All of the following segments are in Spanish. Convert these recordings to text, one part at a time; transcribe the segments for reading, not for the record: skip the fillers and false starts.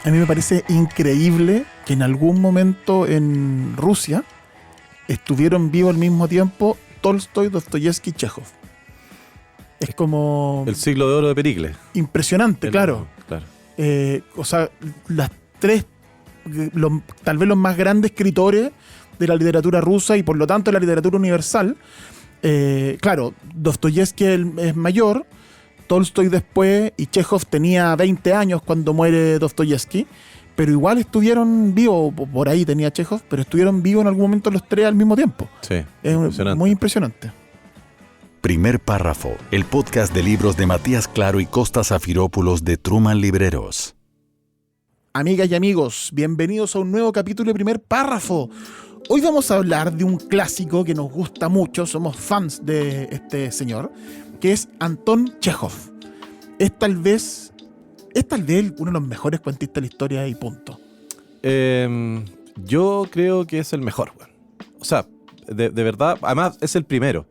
A mí me parece increíble que en algún momento en Rusia estuvieron vivos al mismo tiempo Tolstoy, Dostoyevsky y Chekhov. Es como... El siglo de oro de Pericles. Impresionante, claro. O sea, las tres, tal vez los más grandes escritores de la literatura rusa y por lo tanto de la literatura universal. Claro, Dostoyevsky es mayor, Tolstoy después, y Chekhov tenía 20 años cuando muere Dostoyevsky, pero igual estuvieron vivos, por ahí tenía Chekhov, pero estuvieron vivos en algún momento los tres al mismo tiempo. Sí, es muy impresionante. Primer Párrafo, el podcast de libros de Matías Claro y Costas Zafiropoulos de Truman Libreros. Amigas y amigos, bienvenidos a un nuevo capítulo de Primer Párrafo. Hoy vamos a hablar de un clásico que nos gusta mucho, somos fans de este señor, que es Anton Chekhov. Es tal vez uno de los mejores cuentistas de la historia y punto. Yo creo que es el mejor. O sea, de verdad, además es el primero.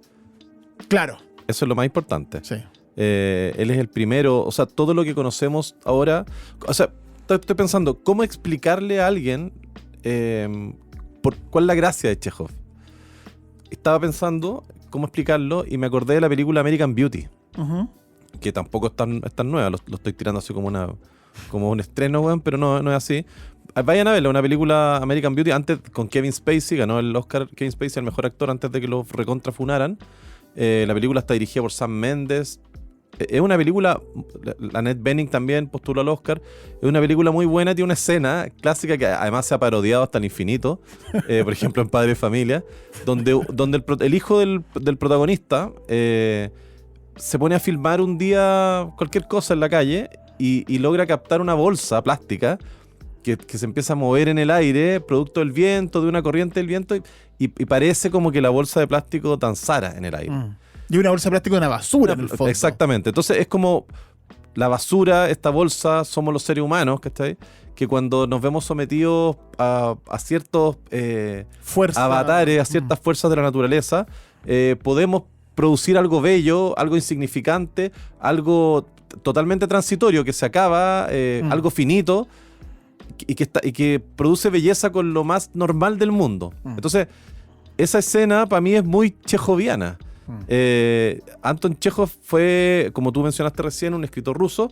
Claro. Eso es lo más importante. Sí. Él es el primero, o sea, todo lo que conocemos ahora, o sea, estoy pensando, ¿cómo explicarle a alguien cuál es la gracia de Chekhov? Estaba pensando cómo explicarlo y me acordé de la película American Beauty, que tampoco es tan nueva, lo estoy tirando así como un estreno, weón, pero no es así. Vayan a verla, una película American Beauty, antes con Kevin Spacey, ganó el Oscar Kevin Spacey al mejor actor antes de que lo recontrafunaran. La película está dirigida por Sam Mendes. Es una película, Annette Bening también postuló al Oscar. Es una película muy buena, tiene una escena clásica que además se ha parodiado hasta el infinito. Por ejemplo, en Padre de Familia, donde el hijo del protagonista se pone a filmar un día cualquier cosa en la calle y logra captar una bolsa plástica que se empieza a mover en el aire, producto del viento, de una corriente del viento, y parece como que la bolsa de plástico danzara en el aire. Y una bolsa de plástico de una basura, en el fondo. Exactamente. Entonces es como la basura, esta bolsa, somos los seres humanos, ¿cachai? Que cuando nos vemos sometidos a ciertos avatares, a ciertas fuerzas de la naturaleza, podemos producir algo bello, algo insignificante, algo totalmente transitorio, que se acaba, algo finito, y que produce belleza con lo más normal del mundo. Entonces, esa escena para mí es muy chejoviana. Anton Chekhov fue, como tú mencionaste recién, un escritor ruso,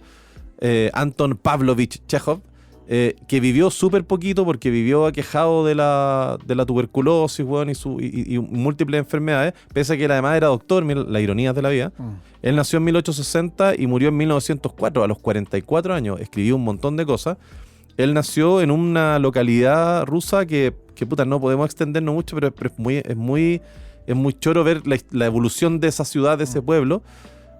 Anton Pavlovich Chekhov, que vivió súper poquito porque vivió aquejado de la tuberculosis, bueno, y múltiples enfermedades, pese a que él además era doctor, mira, las ironías de la vida. Él nació en 1860 y murió en 1904, a los 44 años, escribió un montón de cosas. Él nació en una localidad rusa que puta, no podemos extendernos mucho, pero es muy choro ver la evolución de esa ciudad, de ese pueblo.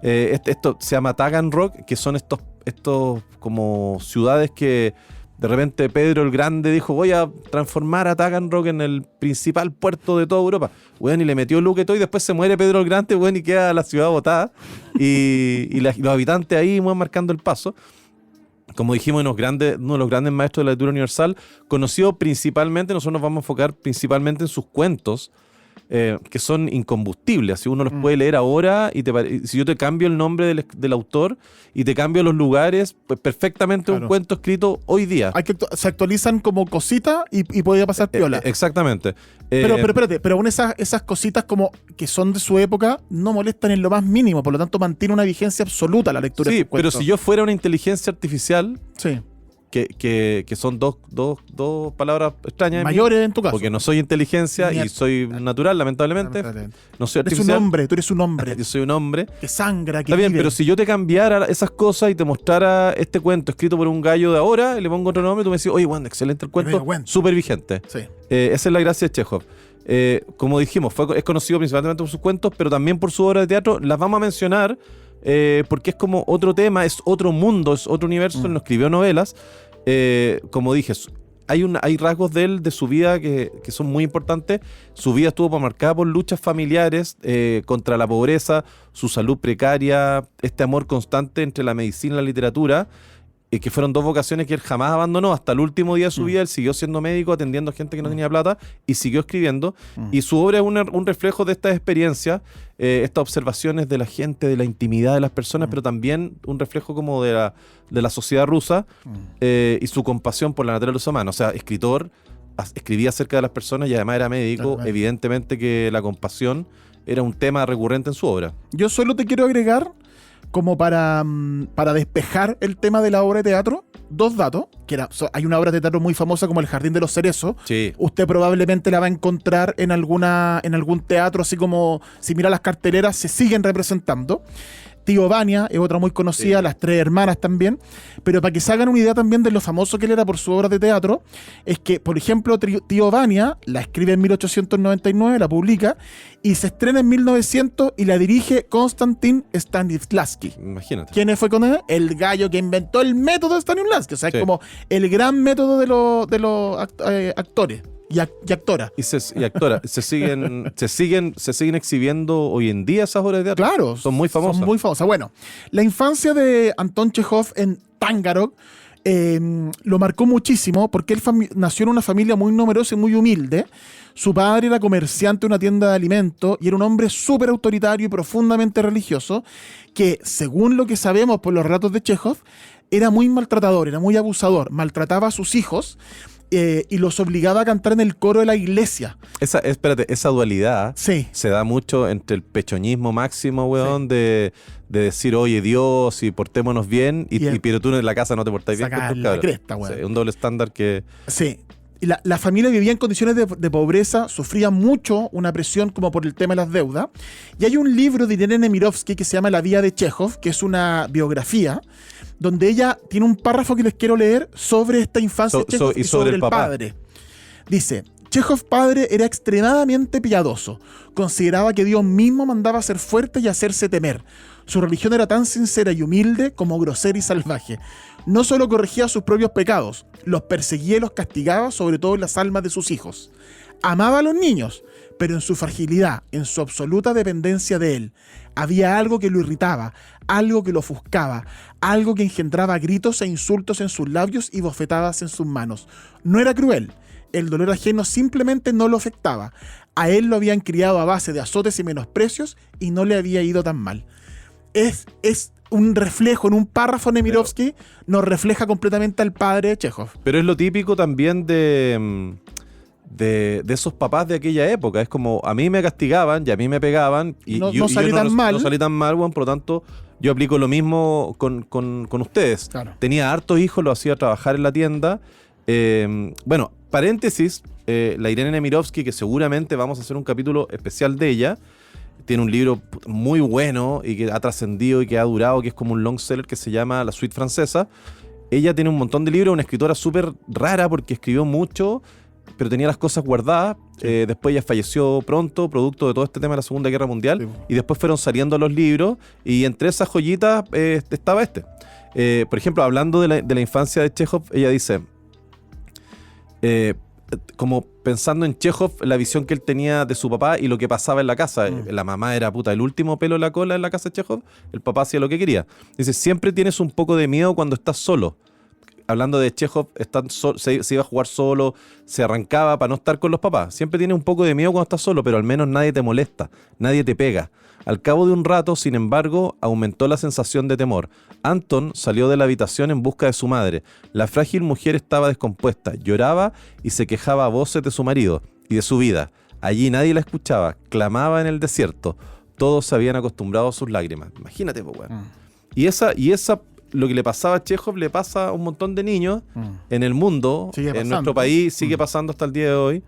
Esto se llama Taganrog, que son estos como ciudades que de repente Pedro el Grande dijo: voy a transformar a Taganrog en el principal puerto de toda Europa. Bueno, y le metió Luque todo, y después se muere Pedro el Grande, bueno, y queda la ciudad botada. Y los habitantes ahí van marcando el paso. Como dijimos, uno de los grandes maestros de la literatura universal, conocido principalmente, nosotros nos vamos a enfocar principalmente en sus cuentos, que son incombustibles. Si uno los puede leer ahora y si yo te cambio el nombre del autor y te cambio los lugares, pues perfectamente claro. Un cuento escrito hoy día. Se actualizan como cositas y podría pasar piola. Exactamente. Pero espérate, pero aún esas cositas como que son de su época no molestan en lo más mínimo, por lo tanto mantiene una vigencia absoluta la lectura de sus cuentos. Pero si yo fuera una inteligencia artificial... Sí. Que son dos palabras extrañas mayores en tu caso, porque no soy inteligencia y soy natural, lamentablemente. No soy artificial. Tú eres un hombre. Yo soy un hombre que sangra, que está bien, vive. pero si yo te cambiara esas cosas y te mostrara este cuento escrito por un gallo de ahora y le pongo otro nombre, tú me decís: oye, bueno, excelente el cuento, súper vigente. Sí. Esa es la gracia de Chekhov. Como dijimos, es conocido principalmente por sus cuentos, pero también por su obra de teatro. Las vamos a mencionar porque es como otro tema, es otro mundo, es otro universo. Él no escribió novelas. Como dije, hay rasgos de él, de su vida que son muy importantes. Su vida estuvo marcada por luchas familiares contra la pobreza, su salud precaria, este amor constante entre la medicina y la literatura. que fueron 2 vocaciones que él jamás abandonó. Hasta el último día de su vida él siguió siendo médico, atendiendo a gente que no tenía plata y siguió escribiendo. Y su obra es un reflejo de estas experiencias, estas observaciones de la gente, de la intimidad de las personas, pero también un reflejo como de la sociedad rusa y su compasión por la naturaleza humana. O sea, escribía acerca de las personas y además era médico. Claro. Evidentemente que la compasión era un tema recurrente en su obra. Yo solo te quiero agregar, como para despejar el tema de la obra de teatro, 2 datos. Hay una obra de teatro muy famosa como El Jardín de los Cerezos. Sí. Usted probablemente la va a encontrar en algún teatro, así como si mira las carteleras, se siguen representando. Tío Vania es otra muy conocida, sí. Las 3 hermanas también. Pero para que se hagan una idea también de lo famoso que él era por su obra de teatro, es que, por ejemplo, Tío Vania la escribe en 1899, la publica, y se estrena en 1900 y la dirige Konstantin Stanislavski. Imagínate. ¿Quién fue con él? El gallo que inventó el método de Stanislavski. O sea, sí. Es como el gran método de los actores. Y actora. Y actora. Se siguen exhibiendo hoy en día esas obras de teatro. Claro. Son muy famosas. Son muy famosas. Bueno, la infancia de Anton Chejov en Taganrog lo marcó muchísimo porque él nació en una familia muy numerosa y muy humilde. Su padre era comerciante de una tienda de alimentos y era un hombre súper autoritario y profundamente religioso que, según lo que sabemos por los relatos de Chejov, era muy maltratador, era muy abusador. Maltrataba a sus hijos y los obligaba a cantar en el coro de la iglesia. Esa dualidad sí. Se da mucho entre el pechoñismo máximo, weón, sí. de decir, oye, Dios, y portémonos bien, pero tú en la casa no te portáis bien. La cresta, weón. Sí, un doble estándar que... Sí. Y la familia vivía en condiciones de pobreza, sufría mucho una presión como por el tema de las deudas. Y hay un libro de Irene Nemirovsky que se llama La vida de Chejov, que es una biografía, donde ella tiene un párrafo que les quiero leer sobre esta infancia de Chejov y sobre el padre. Dice: Chejov padre era extremadamente piadoso. Consideraba que Dios mismo mandaba ser fuerte y hacerse temer. Su religión era tan sincera y humilde como grosera y salvaje. No solo corregía sus propios pecados, los perseguía y los castigaba, sobre todo en las almas de sus hijos. Amaba a los niños, pero en su fragilidad, en su absoluta dependencia de él, había algo que lo irritaba, algo que lo ofuscaba, algo que engendraba gritos e insultos en sus labios y bofetadas en sus manos. No era cruel. El dolor ajeno simplemente no lo afectaba. A él lo habían criado a base de azotes y menosprecios y no le había ido tan mal. Es un reflejo, en un párrafo Nemirovsky nos refleja completamente al padre de Chejov. Pero es lo típico también de esos papás de aquella época. Es como, a mí me castigaban y a mí me pegaban y no salí tan mal, bueno, por lo tanto yo aplico lo mismo con ustedes. Claro. Tenía hartos hijos, lo hacía trabajar en la tienda. Bueno, paréntesis, la Irene Nemirovsky, que seguramente vamos a hacer un capítulo especial de ella, tiene un libro muy bueno y que ha trascendido y que ha durado, que es como un long seller, que se llama La Suite Francesa. Ella tiene un montón de libros, una escritora súper rara porque escribió mucho, pero tenía las cosas guardadas. Sí. Después ella falleció pronto, producto de todo este tema de la Segunda Guerra Mundial. Sí. Y después fueron saliendo los libros y entre esas joyitas estaba este. Por ejemplo, hablando de la infancia de Chejov, ella dice... como pensando en Chejov, la visión que él tenía de su papá y lo que pasaba en la casa. La mamá era el último pelo en la cola en la casa de Chejov. El papá hacía lo que quería. Dice, siempre tienes un poco de miedo cuando estás solo. Hablando de Chejov, se iba a jugar solo, se arrancaba para no estar con los papás. Siempre tienes un poco de miedo cuando estás solo, pero al menos nadie te molesta, nadie te pega. Al cabo de un rato, sin embargo, aumentó la sensación de temor. Anton salió de la habitación en busca de su madre. La frágil mujer estaba descompuesta, lloraba y se quejaba a voces de su marido y de su vida. Allí nadie la escuchaba, clamaba en el desierto. Todos se habían acostumbrado a sus lágrimas. Imagínate, pues, weón. Y esa, lo que le pasaba a Chejov le pasa a un montón de niños en el mundo, en nuestro país, sigue pasando hasta el día de hoy.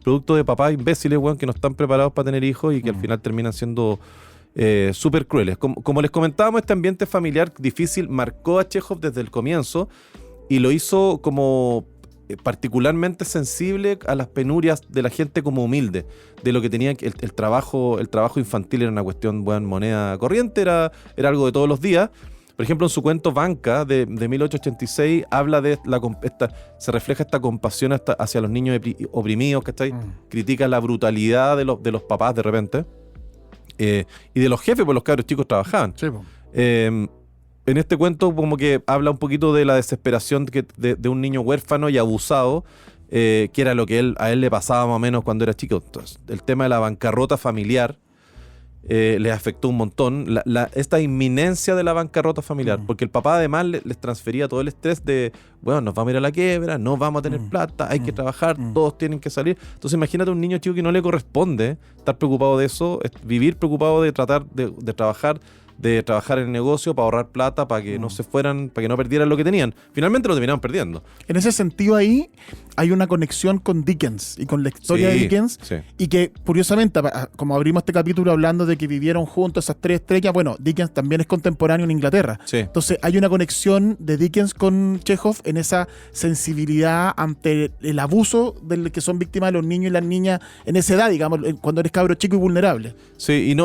Producto de papás imbéciles, weón, que no están preparados para tener hijos y que al final terminan siendo súper crueles. Como les comentábamos, este ambiente familiar difícil marcó a Chejov desde el comienzo y lo hizo como particularmente sensible a las penurias de la gente como humilde, de lo que tenía el trabajo infantil era una cuestión, bueno, moneda corriente, era algo de todos los días. Por ejemplo, en su cuento Vanka de 1886 habla de se refleja esta compasión hacia los niños oprimidos, ¿cachai? Critica la brutalidad de los papás de repente y de los jefes, pues los cabros chicos trabajaban. Sí, en este cuento como que habla un poquito de la desesperación de un niño huérfano y abusado, que era lo que a él le pasaba más o menos cuando era chico. Entonces, el tema de la bancarrota familiar les afectó un montón. Esta inminencia de la bancarrota familiar, porque el papá además les transfería todo el estrés de, bueno, nos vamos a ir a la quiebra, no vamos a tener plata, hay que trabajar, todos tienen que salir. Entonces imagínate un niño chico que no le corresponde estar preocupado de eso, vivir preocupado de tratar de trabajar en el negocio para ahorrar plata, para que no se fueran, para que no perdieran lo que tenían. Finalmente lo terminaron perdiendo. En ese sentido ahí hay una conexión con Dickens y con la historia de Dickens, y que curiosamente, como abrimos este capítulo hablando de que vivieron juntos esas 3 estrellas, bueno, Dickens también es contemporáneo en Inglaterra. Sí. Entonces hay una conexión de Dickens con Chekhov en esa sensibilidad ante el abuso del que son víctimas los niños y las niñas en esa edad, digamos, cuando eres cabro chico y vulnerable. Sí,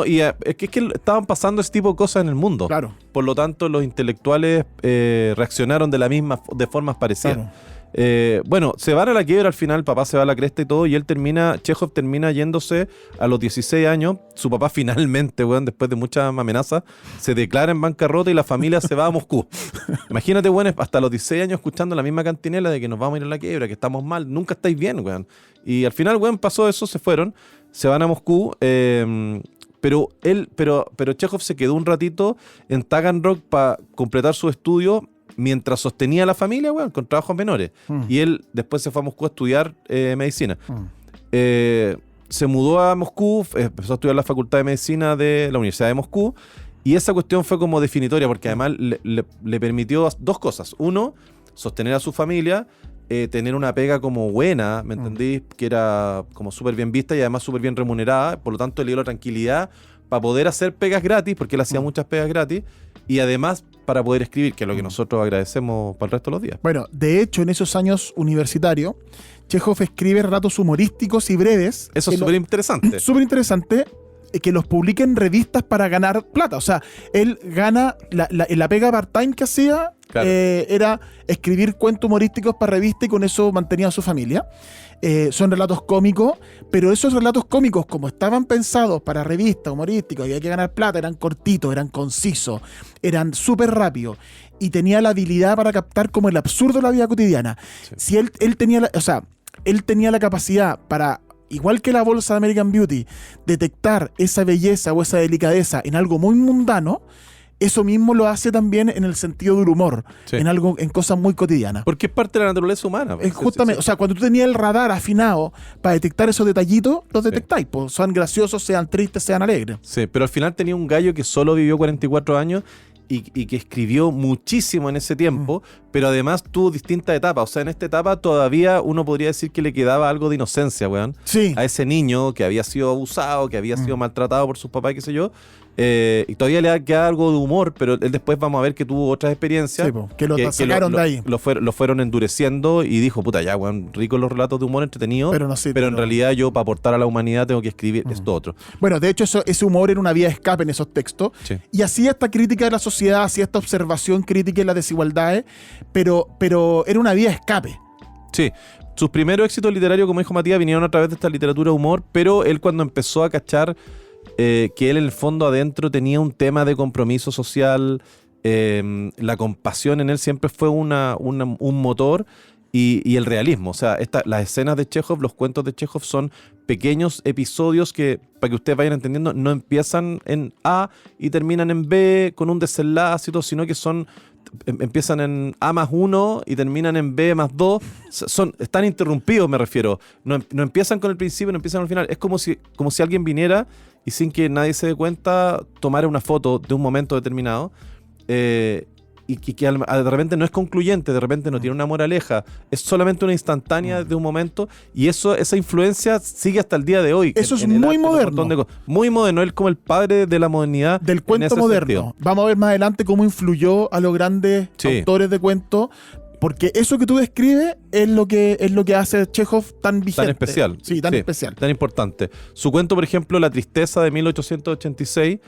es que estaban pasando ese tipo de cosas en el mundo. Claro. Por lo tanto, los intelectuales reaccionaron de formas parecidas. Claro. Bueno, se van a la quiebra al final, papá se va a la cresta y todo, y Chekhov termina yéndose a los 16 años. Su papá finalmente, después de muchas amenazas, se declara en bancarrota y la familia se va a Moscú. Imagínate, hasta los 16 años escuchando la misma cantinela de que nos vamos a ir a la quiebra, que estamos mal, nunca estáis bien, Y al final, pasó eso, se van a Moscú, pero Chekhov se quedó un ratito en Taganrog para completar su estudio mientras sostenía a la familia, con trabajos menores. Y él después se fue a Moscú a estudiar medicina. Se mudó a Moscú, empezó a estudiar la Facultad de Medicina de la Universidad de Moscú, y esa cuestión fue como definitoria, porque además le permitió 2 cosas. Uno, sostener a su familia, tener una pega como buena, ¿me entendís? Que era como súper bien vista y además súper bien remunerada, por lo tanto le dio la tranquilidad para poder hacer pegas gratis, porque él hacía muchas pegas gratis, y además para poder escribir, que es lo que nosotros agradecemos para el resto de los días. Bueno, de hecho, en esos años universitarios, Chekhov escribe relatos humorísticos y breves. Eso es súper interesante. Súper interesante, que los publique en revistas para ganar plata. O sea, él gana la pega part-time que hacía. Claro. Era escribir cuentos humorísticos para revistas y con eso mantenía a su familia. Son relatos cómicos, pero esos relatos cómicos, como estaban pensados para revistas humorísticas y había que ganar plata, eran cortitos, eran concisos, eran súper rápidos y tenía la habilidad para captar como el absurdo de la vida cotidiana. Sí. Si él tenía la capacidad para, igual que la bolsa de American Beauty, detectar esa belleza o esa delicadeza en algo muy mundano, eso mismo lo hace también en el sentido del humor, en cosas muy cotidianas. Porque es parte de la naturaleza humana. Justamente, o sea, cuando tú tenías el radar afinado para detectar esos detallitos, los detectáis, pues sean graciosos, sean tristes, sean alegres. Sí, pero al final tenía un gallo que solo vivió 44 años y que escribió muchísimo en ese tiempo, pero además tuvo distintas etapas. O sea, en esta etapa todavía uno podría decir que le quedaba algo de inocencia, Sí. A ese niño que había sido abusado, que había sido maltratado por sus papás, qué sé yo. Y todavía le queda algo de humor, pero él después vamos a ver que tuvo otras experiencias. Sí, que lo sacaron de ahí. Lo fueron endureciendo y dijo, puta, ya, ricos los relatos de humor entretenidos, pero en realidad yo para aportar a la humanidad tengo que escribir esto otro. Bueno, de hecho ese humor era una vía de escape en esos textos. Sí. Y hacía esta crítica de la sociedad, hacía esta observación crítica de las desigualdades, pero era una vía de escape. Sí. Sus primeros éxitos literarios, como dijo Matías, vinieron a través de esta literatura de humor, pero él cuando empezó a cachar que él en el fondo adentro tenía un tema de compromiso social, la compasión en él siempre fue un motor, y el realismo. O sea, las escenas de Chekhov, los cuentos de Chekhov son pequeños episodios que, para que ustedes vayan entendiendo, no empiezan en A y terminan en B con un desenlace y todo, sino que empiezan en A más 1 y terminan en B más 2. Están interrumpidos, me refiero. No empiezan con el principio, no empiezan al final. Es como si alguien viniera y sin que nadie se dé cuenta tomara una foto de un momento determinado, y que de repente no es concluyente, de repente no tiene una moraleja, es solamente una instantánea de un momento, y esa influencia sigue hasta el día de hoy. Eso es muy moderno. Muy moderno, él como el padre de la modernidad. Del cuento moderno. Sentido. Vamos a ver más adelante cómo influyó a los grandes autores de cuentos, porque eso que tú describes es lo que hace Chekhov tan vigente. Tan especial. Sí, tan especial. Tan importante. Su cuento, por ejemplo, La tristeza, de 1886,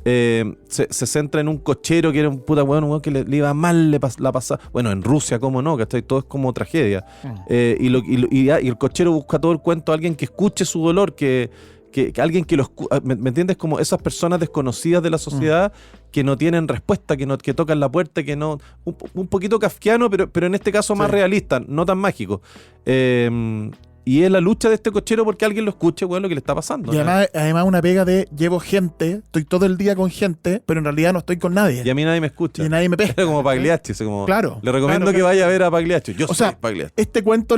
se centra en un cochero que era un puta weón que le iba mal la pasada. Bueno, en Rusia, cómo no, ¿cachai? Todo es como tragedia. Y el cochero busca todo el cuento a alguien que escuche su dolor, que que alguien que ¿me entiendes? Como esas personas desconocidas de la sociedad que no tienen respuesta, que tocan la puerta, que no... Un poquito kafkiano, pero en este caso más realista, no tan mágico. Y es la lucha de este cochero porque alguien lo escuche, weón, lo que le está pasando. Y además una pega de llevo gente, estoy todo el día con gente, pero en realidad no estoy con nadie. Y a mí nadie me escucha. Y nadie me pesca. Como Pagliacci. Como, claro. Le recomiendo que vaya a ver a Pagliacci. Yo soy Pagliacci. Este cuento,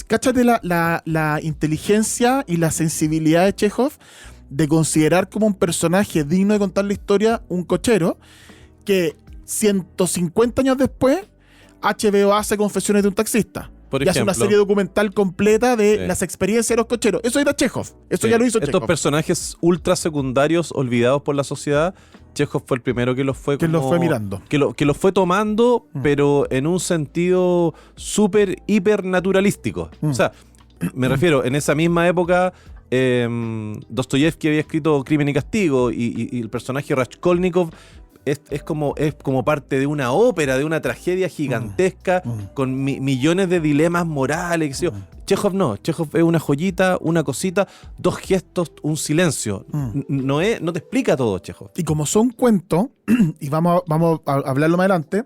cáchate la inteligencia y la sensibilidad de Chekhov de considerar como un personaje digno de contar la historia un cochero que 150 años después HBO hace Confesiones de un taxista. Y hace una serie documental completa de las experiencias de los cocheros. Eso era Chekhov. Eso ya lo hizo Chekhov. Estos personajes ultra secundarios olvidados por la sociedad, Chekhov fue el primero que los fue mirando. Que los fue tomando, pero en un sentido súper hiper naturalístico. O sea, me refiero, en esa misma época Dostoyevsky había escrito Crimen y Castigo y el personaje Raskolnikov es como parte de una ópera, de una tragedia gigantesca con millones de dilemas morales. Chekhov no. Chekhov es una joyita, una cosita, dos gestos, un silencio. No te explica todo, Chekhov. Y como son cuentos, y vamos a hablarlo más adelante,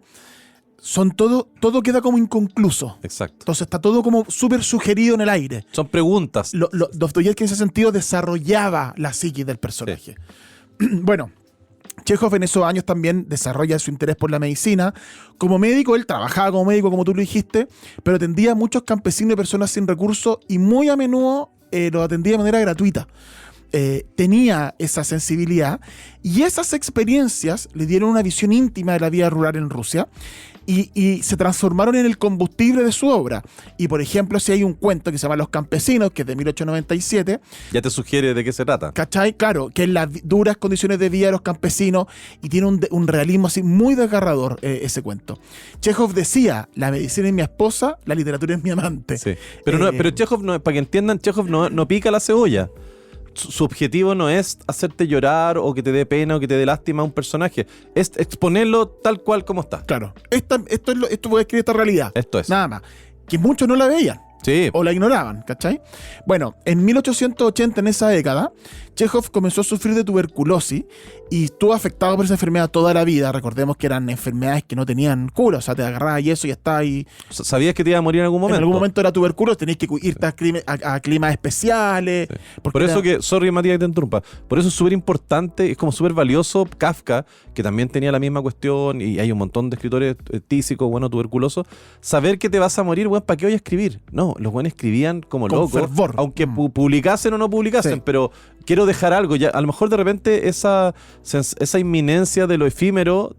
todo queda como inconcluso. Exacto. Entonces está todo como súper sugerido en el aire. Son preguntas. Dostoyevsky en ese sentido desarrollaba la psiquis del personaje. Sí. Bueno, Chekhov en esos años también desarrolla su interés por la medicina. Como médico, él trabajaba como médico, como tú lo dijiste, pero atendía a muchos campesinos y personas sin recursos y muy a menudo los atendía de manera gratuita. Tenía esa sensibilidad y esas experiencias le dieron una visión íntima de la vida rural en Rusia y se transformaron en el combustible de su obra. Y por ejemplo, si hay un cuento que se llama Los Campesinos, que es de 1897. Ya te sugiere de qué se trata. ¿Cachai? Claro, que es las duras condiciones de vida de los campesinos y tiene un realismo así muy desgarrador ese cuento. Chekhov decía, la medicina es mi esposa, la literatura es mi amante. Sí. Pero Chekhov, para que entiendan, Chekhov no pica la cebolla. Su objetivo no es hacerte llorar o que te dé pena o que te dé lástima a un personaje. Es exponerlo tal cual como está. Claro. Esto voy a escribir esta realidad. Esto es. Nada más. Que muchos no la veían. Sí. O la ignoraban, ¿cachai? Bueno, en 1880, en esa década, Chekhov comenzó a sufrir de tuberculosis y estuvo afectado por esa enfermedad toda la vida. Recordemos que eran enfermedades que no tenían cura, o sea, te agarrabas y eso ya está ahí. ¿Sabías que te iba a morir en algún momento? En algún momento era tuberculosis, tenías que irte a climas especiales. Sí. Por eso sorry Matías que te interrumpa, por eso es súper importante, es como súper valioso Kafka, que también tenía la misma cuestión, y hay un montón de escritores tísicos, bueno, tuberculosos, saber que te vas a morir, bueno, ¿para qué voy a escribir? No, los buenos escribían como locos, fervor. Aunque publicasen o no publicasen, pero quiero dejar algo, ya, a lo mejor de repente esa inminencia de lo efímero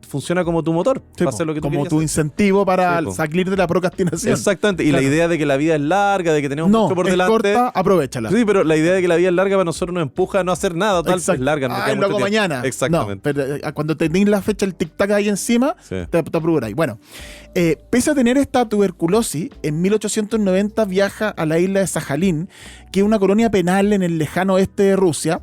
funciona como tu motor, para hacer lo que tú como tu incentivo para salir de la procrastinación. Exactamente, y la idea de que la vida es larga, de que tenemos mucho por delante. Corta, aprovéchala. Sí, pero la idea de que la vida es larga para nosotros nos empuja a no hacer nada, tal vez es larga. No lo hago mañana. Exactamente. No, pero cuando tenéis la fecha, el tic-tac ahí encima, te apuráis. Bueno, pese a tener esta tuberculosis, en 1890 viaja a la isla de Sajalín, que es una colonia penal en el lejano oeste de Rusia,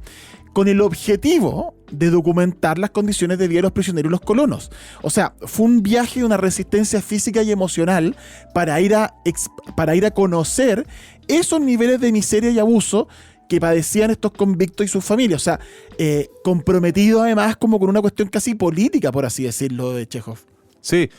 con el objetivo de documentar las condiciones de vida de los prisioneros y los colonos. O sea, fue un viaje de una resistencia física y emocional para ir a conocer esos niveles de miseria y abuso que padecían estos convictos y sus familias. O sea, comprometido además como con una cuestión casi política, por así decirlo, de Chekhov. Sí.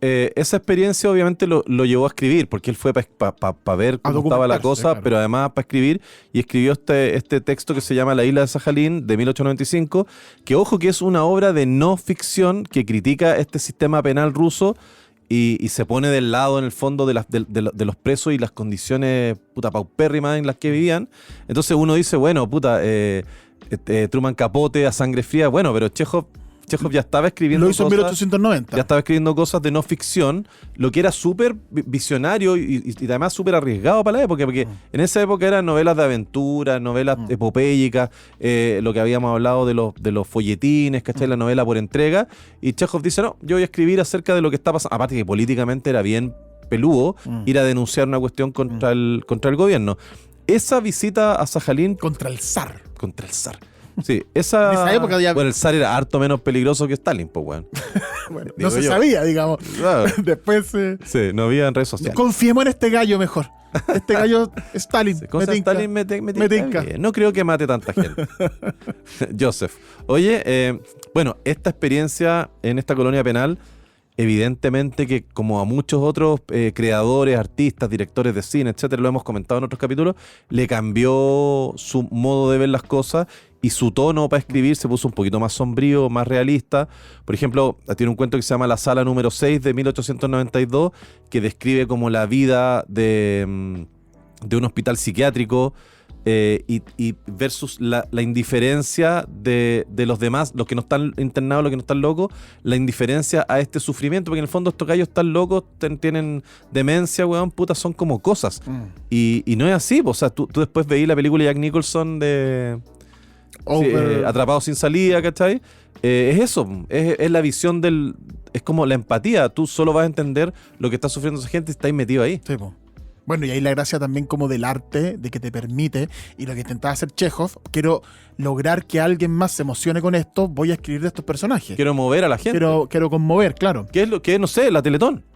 Esa experiencia obviamente lo llevó a escribir, porque él fue para ver cómo estaba la cosa, claro. Pero además para escribir, y escribió este texto que se llama La isla de Sajalín, de 1895, que ojo que es una obra de no ficción que critica este sistema penal ruso y se pone del lado en el fondo de los presos y las condiciones paupérrimas en las que vivían. Entonces uno dice, bueno, Truman Capote a sangre fría, bueno, pero Chekhov ya estaba escribiendo cosas. Lo hizo en 1890. Ya estaba escribiendo cosas de no ficción, lo que era súper visionario y además súper arriesgado para la época, porque en esa época eran novelas de aventura, novelas epopéicas, lo que habíamos hablado de los folletines, ¿cachai? La novela por entrega. Y Chekhov dice, no, yo voy a escribir acerca de lo que está pasando. Aparte que políticamente era bien peludo ir a denunciar una cuestión contra el gobierno. Esa visita a Sajalín... Contra el zar. Sí, en esa época ya... Bueno, el zar era harto menos peligroso que Stalin, pues, weón. Bueno, no se sabía, digamos. Claro. Después... Sí, no había en redes sociales. Confiemos en este gallo mejor. Este gallo, Stalin. Sí, cosa Stalin me tinca. No creo que mate tanta gente. Joseph. Oye, bueno, esta experiencia en esta colonia penal, evidentemente que como a muchos otros creadores, artistas, directores de cine, etcétera, lo hemos comentado en otros capítulos, le cambió su modo de ver las cosas y su tono para escribir se puso un poquito más sombrío, más realista. Por ejemplo, tiene un cuento que se llama La Sala número 6 de 1892, que describe como la vida de un hospital psiquiátrico y versus la indiferencia de los demás, los que no están internados, los que no están locos, la indiferencia a este sufrimiento, porque en el fondo estos gallos están locos, tienen demencia, weón, puta, son como cosas. Y no es así, o sea, tú después veí la película de Jack Nicholson de... Atrapado sin salida, ¿cachai? Es eso, es la visión es como la empatía. Tú solo vas a entender lo que está sufriendo esa gente si estáis metido ahí. Sí, po. Bueno, y ahí la gracia también como del arte, de que te permite, y lo que intentaba hacer Chekhov, quiero lograr que alguien más se emocione con esto, voy a escribir de estos personajes. Quiero mover a la gente. Quiero conmover, claro. ¿Qué es lo que, no sé, la Teletón?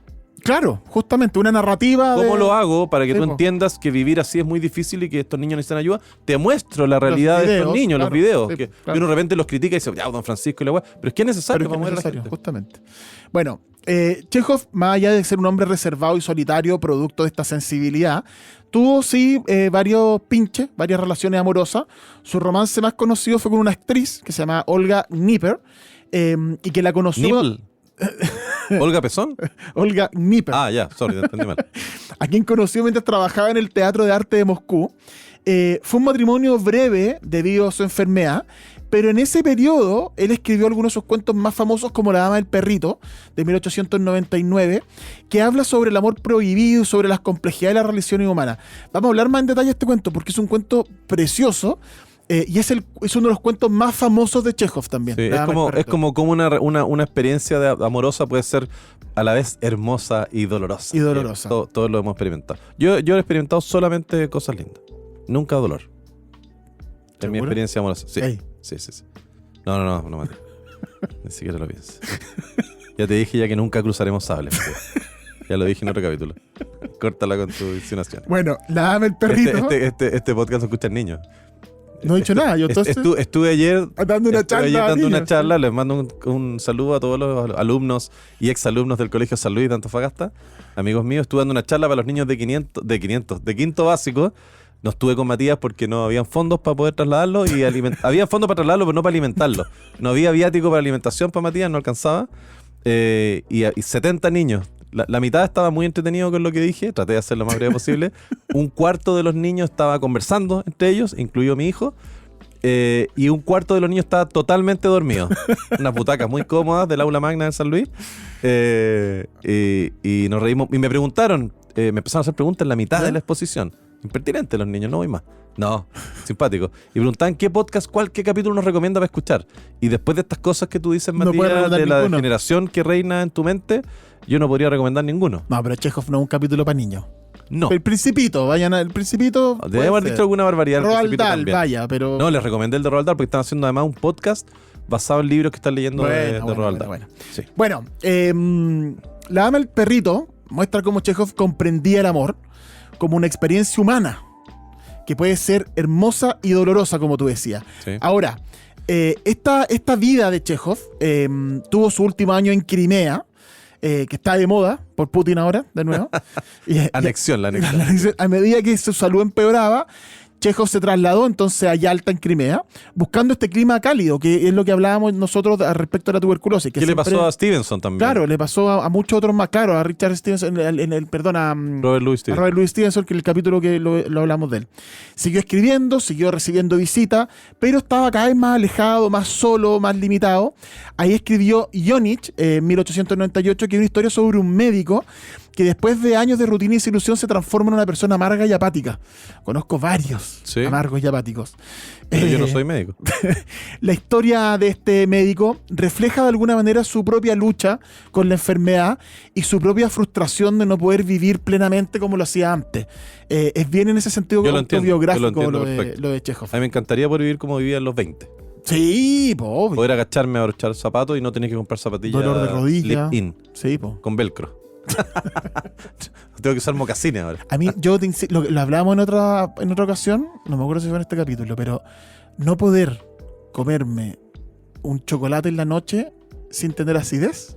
Claro, justamente, una narrativa. ¿Cómo lo hago para que tú entiendas que vivir así es muy difícil y que estos niños necesitan ayuda? Te muestro la realidad de estos niños, claro, los videos. Sí, que uno de repente los critica y dice, ya, don Francisco y la weá. Pero es que es necesario para mover a la gente. Justamente. Bueno, Chekhov, más allá de ser un hombre reservado y solitario, producto de esta sensibilidad, tuvo sí varios pinches, varias relaciones amorosas. Su romance más conocido fue con una actriz que se llama Olga Knipper y que la conoció... ¿Olga Pezón? Olga Knipper. Ah, ya, sorry, te entendí mal. A quien conoció mientras trabajaba en el Teatro de Arte de Moscú. Fue un matrimonio breve debido a su enfermedad, pero en ese periodo él escribió algunos de sus cuentos más famosos como La Dama del Perrito, de 1899, que habla sobre el amor prohibido y sobre las complejidades de las relaciones humanas. Vamos a hablar más en detalle de este cuento porque es un cuento precioso. Y es uno de los cuentos más famosos de Chekhov también. Sí, es como una experiencia amorosa puede ser a la vez hermosa y dolorosa. Todos lo hemos experimentado. Yo he experimentado solamente cosas lindas. Nunca dolor. En mi experiencia amorosa. Sí. Hey. Sí. No, Mati. Ni siquiera lo pienses. Ya te dije ya que nunca cruzaremos sables. Ya lo dije en otro capítulo. Córtala con tu insinuación. Bueno, La Dama del Perrito. Este podcast lo escuchan niños. No he dicho nada. Yo entonces estuve ayer dando una charla. Les mando un saludo a todos los alumnos y exalumnos del Colegio San Luis de Antofagasta. Amigos míos, estuve dando una charla para los niños de quinto básico. No estuve con Matías porque no habían fondos para poder trasladarlo y había fondos para trasladarlo, pero no para alimentarlo. No había viático para alimentación para Matías, no alcanzaba. Y 70 niños. La mitad estaba muy entretenido con lo que dije, traté de hacer lo más breve posible. Un cuarto de los niños estaba conversando entre ellos, incluido mi hijo, y un cuarto de los niños estaba totalmente dormido. Unas butacas muy cómodas del aula magna de San Luis. Y nos reímos. Y me preguntaron, me empezaron a hacer preguntas en la mitad de la exposición. Impertinente los niños, no voy más. No, simpático. Y preguntaban qué podcast, qué capítulo nos recomienda para escuchar. Y después de estas cosas que tú dices, Matías, de la degeneración que reina en tu mente, yo no podría recomendar ninguno. No, pero Chekhov no es un capítulo para niños. No. El Principito, vayan al Principito. Debe haber dicho alguna barbaridad. Roald Dahl, vaya, pero... No, les recomendé el de Roald Dahl porque están haciendo además un podcast basado en libros que están leyendo de Roald Dahl. Bueno, La Dama del Perrito muestra cómo Chekhov comprendía el amor como una experiencia humana que puede ser hermosa y dolorosa, como tú decías. Sí. Ahora, esta vida de Chekhov tuvo su último año en Crimea, que está de moda por Putin ahora, de nuevo. Anexión. A medida que su salud empeoraba, Chekhov se trasladó entonces a Yalta, en Crimea, buscando este clima cálido, que es lo que hablábamos nosotros respecto a la tuberculosis. ¿Qué le pasó a Stevenson también? Claro, le pasó a muchos otros más. Claro, a Richard Stevenson, a Robert Louis Stevenson, que el capítulo que lo hablamos de él. Siguió escribiendo, siguió recibiendo visitas, pero estaba cada vez más alejado, más solo, más limitado. Ahí escribió Yonich, en 1898, que es una historia sobre un médico que después de años de rutina y desilusión se transforma en una persona amarga y apática. Conozco varios amargos y apáticos. Pero yo no soy médico. La historia de este médico refleja de alguna manera su propia lucha con la enfermedad y su propia frustración de no poder vivir plenamente como lo hacía antes. Es bien en ese sentido autobiográfico lo de Chekhov. A mí me encantaría poder vivir como vivía en los 20. Sí, obvio. Poder agacharme a abrochar zapatos y no tener que comprar zapatillas. Dolor de rodilla. Slip-in. Sí, con velcro. Tengo que usar mocasines ahora. A mí, lo hablábamos en otra ocasión, no me acuerdo si fue en este capítulo, pero no poder comerme un chocolate en la noche sin tener acidez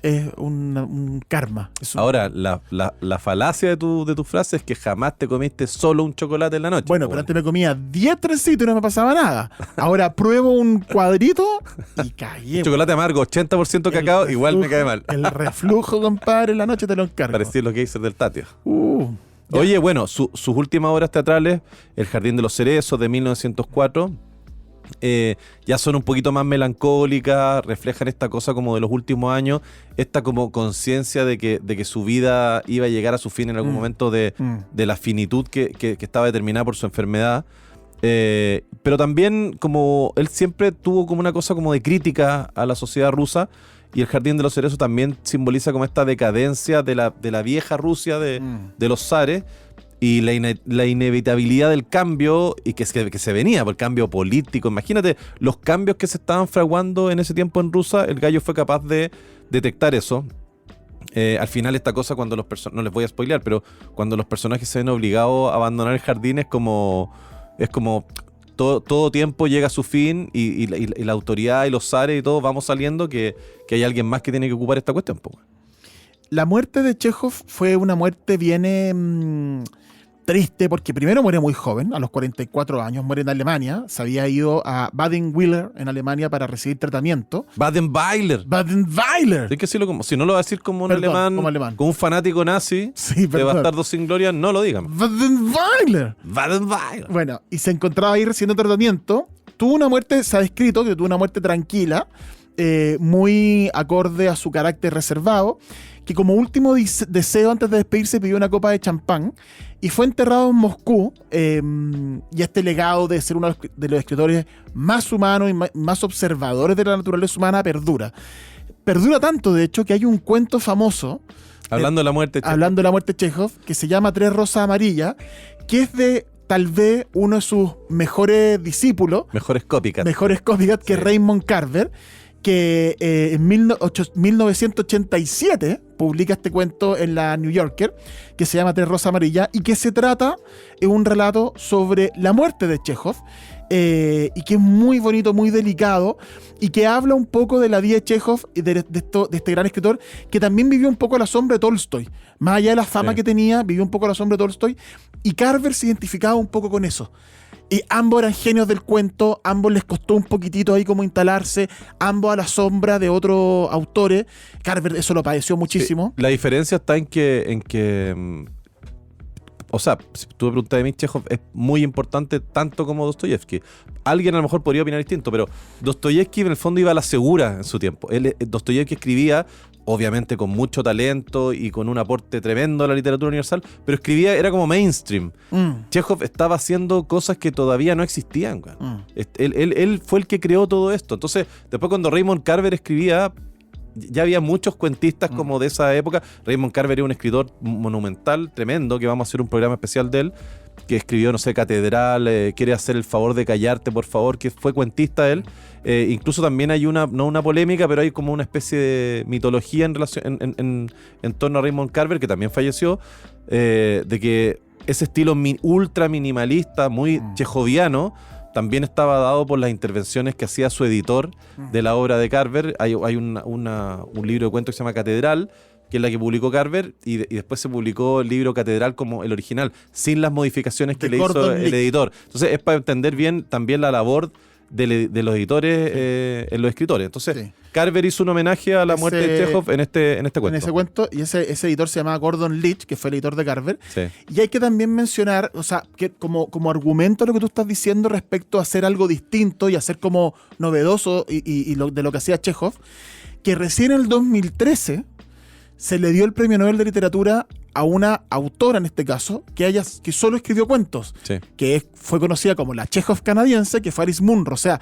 es un karma. Ahora, la falacia de tu frase es que jamás te comiste solo un chocolate en la noche. Bueno, pero antes me comía 10 trencitos y no me pasaba nada. Ahora pruebo un cuadrito y cagué. Chocolate amargo, 80% cacao, igual me cae mal. El reflujo, compadre, en la noche te lo encargo. Parecía lo que dice del Tatio. Oye, bueno, sus últimas obras teatrales, El Jardín de los Cerezos, de 1904... ya son un poquito más melancólicas, reflejan esta cosa como de los últimos años, esta como conciencia de que su vida iba a llegar a su fin en algún momento de la finitud que estaba determinada por su enfermedad. Pero también como él siempre tuvo como una cosa como de crítica a la sociedad rusa, y El Jardín de los Cerezos también simboliza como esta decadencia de la vieja Rusia de los zares, y la inevitabilidad del cambio, y que se venía por el cambio político. Imagínate los cambios que se estaban fraguando en ese tiempo en Rusia. El gallo fue capaz de detectar eso. Al final esta cosa, cuando no les voy a spoilear, pero cuando los personajes se ven obligados a abandonar el jardín, es como todo tiempo llega a su fin, y la autoridad y los zares y todo vamos saliendo, que hay alguien más que tiene que ocupar esta cuestión. La muerte de Chekhov fue una muerte bien triste, porque primero muere muy joven, a los 44 años, muere en Alemania. Se había ido a Baden-Württemberg, en Alemania, para recibir tratamiento. Baden-Württemberg. Baden-Württemberg. Hay que decirlo como, si no lo va a decir como un alemán, como un fanático nazi, de Bastardos sin Gloria, no lo digan. Baden-Württemberg. Bueno, y se encontraba ahí recibiendo tratamiento. Tuvo una muerte, se ha descrito que tuvo una muerte tranquila, muy acorde a su carácter reservado, que como último deseo antes de despedirse pidió una copa de champán, y fue enterrado en Moscú. Y este legado de ser uno de los escritores más humanos y más observadores de la naturaleza humana perdura tanto, de hecho, que hay un cuento famoso hablando de la muerte de Chekhov, que se llama Tres Rosas Amarillas, que es de tal vez uno de sus mejores discípulos, mejores copycat, que es Raymond Carver, que en 1987 publica este cuento en la New Yorker, que se llama Tres Rosas Amarillas, y que se trata de un relato sobre la muerte de Chekhov, y que es muy bonito, muy delicado, y que habla un poco de la vida de Chekhov y de este gran escritor, que también vivió un poco a la sombra de Tolstoy. Más allá de la fama que tenía, vivió un poco a la sombra de Tolstoy, y Carver se identificaba un poco con eso. Y ambos eran genios del cuento, ambos les costó un poquitito ahí como instalarse, ambos a la sombra de otros autores. Carver eso lo padeció muchísimo. La diferencia está en que o sea, si tú me preguntas de mí, Chekhov es muy importante tanto como Dostoyevsky. Alguien a lo mejor podría opinar distinto, pero Dostoyevsky en el fondo iba a la segura en su tiempo. Dostoyevsky escribía, obviamente con mucho talento y con un aporte tremendo a la literatura universal, pero era como mainstream. Chekhov estaba haciendo cosas que todavía no existían. Él fue el que creó todo esto. Entonces, después cuando Raymond Carver escribía, ya había muchos cuentistas como de esa época. Raymond Carver era un escritor monumental, tremendo, que vamos a hacer un programa especial de él, que escribió, no sé, Catedral, Quiere hacer el favor de callarte, por favor, que fue cuentista él. Incluso también hay no una polémica, pero hay como una especie de mitología en torno a Raymond Carver, que también falleció, de que ese estilo ultra minimalista, muy chejoviano, también estaba dado por las intervenciones que hacía su editor de la obra de Carver. Hay un libro de cuentos que se llama Catedral, que es la que publicó Carver, y después se publicó el libro Catedral como el original, sin las modificaciones que le hizo el editor. Entonces es para entender bien también la labor de los editores en los escritores. Entonces Carver hizo un homenaje a la muerte de Chekhov en este cuento. En ese cuento, y ese editor se llamaba Gordon Leach, que fue el editor de Carver. Y hay que también mencionar, o sea, que como argumento lo que tú estás diciendo respecto a hacer algo distinto y hacer como novedoso de lo que hacía Chekhov, que recién en el 2013 se le dio el Premio Nobel de Literatura a una autora, en este caso, que solo escribió cuentos, que fue conocida como la Chekhov canadiense, que fue Alice Munro. O sea,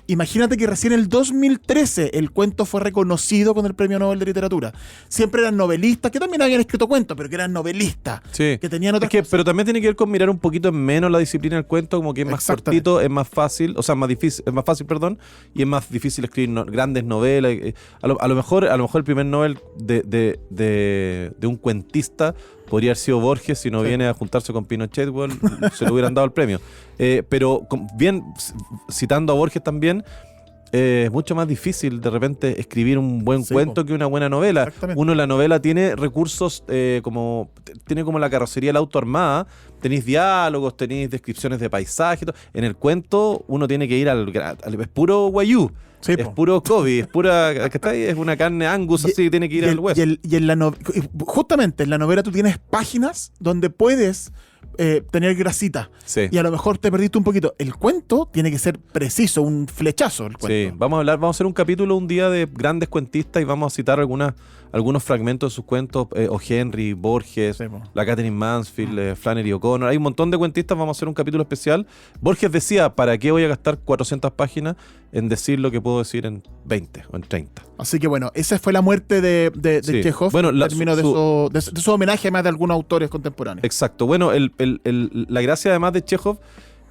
imagínate que recién en el 2013 el cuento fue reconocido con el Premio Nobel de Literatura. Siempre eran novelistas, que también habían escrito cuentos, pero que eran novelistas, que tenían otras cosas. Pero también tiene que ver con mirar un poquito menos la disciplina del cuento, como que es más cortito, es más fácil, y es más difícil escribir grandes novelas. A lo mejor el primer Nobel de un cuentista Podría haber sido Borges si no viene a juntarse con Pinochet, bueno, se le hubieran dado el premio. Pero bien, citando a Borges también, es mucho más difícil de repente escribir un buen cuento que una buena novela. Uno en la novela tiene recursos tiene como la carrocería del auto armada, tenéis diálogos, tenéis descripciones de paisajes. En el cuento uno tiene que ir es puro guayú. Sí, es puro Kobe, es una carne Angus, así que tiene que ir al hueso. Justamente en la novela tú tienes páginas donde puedes tener grasita. Sí. Y a lo mejor te perdiste un poquito. El cuento tiene que ser preciso, un flechazo el cuento. Sí, vamos a hacer un capítulo un día de grandes cuentistas y vamos a citar algunos fragmentos de sus cuentos, O. Henry, Borges, la Catherine Mansfield, Flannery O'Connor. Hay un montón de cuentistas, vamos a hacer un capítulo especial. Borges decía, ¿para qué voy a gastar 400 páginas en decir lo que puedo decir en 20 o en 30? Así que bueno, esa fue la muerte de Chekhov, bueno, en términos de su homenaje además de algunos autores contemporáneos. Exacto. Bueno, la gracia además de Chekhov,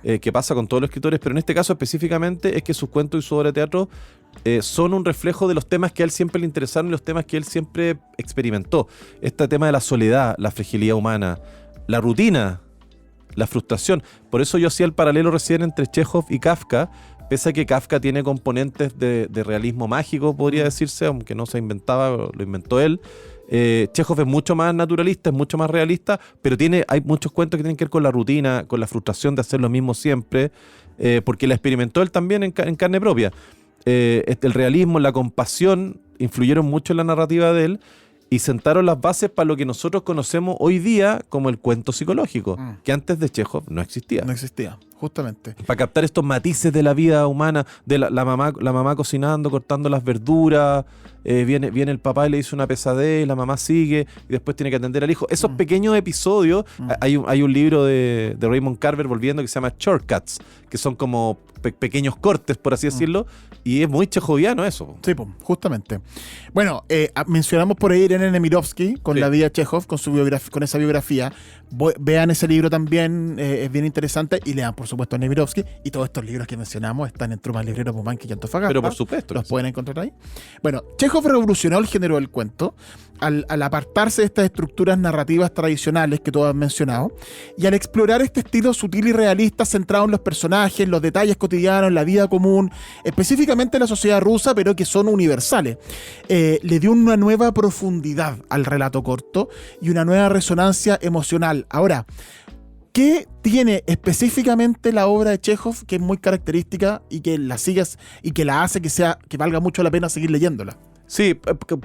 que pasa con todos los escritores, pero en este caso específicamente, es que sus cuentos y su obra de teatro son un reflejo de los temas que a él siempre le interesaron y los temas que él siempre experimentó. Este tema de la soledad, la fragilidad humana, la rutina, la frustración. Por eso yo hacía el paralelo recién entre Chekhov y Kafka, pese a que Kafka tiene componentes de realismo mágico, podría decirse, aunque no se inventaba, lo inventó él. Chekhov es mucho más naturalista, es mucho más realista, pero hay muchos cuentos que tienen que ver con la rutina, con la frustración de hacer lo mismo siempre, porque la experimentó él también en carne propia. El realismo, la compasión influyeron mucho en la narrativa de él y sentaron las bases para lo que nosotros conocemos hoy día como el cuento psicológico, que antes de Chekhov no existía. No existía, justamente. Para captar estos matices de la vida humana, de la mamá cocinando, cortando las verduras, viene el papá y le dice una pesadez, la mamá sigue y después tiene que atender al hijo. Esos pequeños episodios, hay un libro de Raymond Carver volviendo que se llama Shortcuts, que son como pequeños cortes, por así decirlo, y es muy chejoviano eso. Sí, justamente. Bueno, mencionamos por ahí Irene Nemirovsky con la vida de Chekhov, con esa biografía. Vean ese libro también, es bien interesante, y lean por supuesto a Nemirovsky, y todos estos libros que mencionamos están en Truman Librero, Pumanque y Antofagasta. Pero por supuesto. Los pueden encontrar ahí. Bueno, Chekhov revolucionó el género del cuento al apartarse de estas estructuras narrativas tradicionales que todos han mencionado, y al explorar este estilo sutil y realista centrado en los personajes, en los detalles cotidianos, en la vida común, específicamente en la sociedad rusa, pero que son universales. Le dio una nueva profundidad al relato corto y una nueva resonancia emocional. Ahora, ¿qué tiene específicamente la obra de Chekhov que es muy característica y que la sigues y que la hace que valga mucho la pena seguir leyéndola? Sí,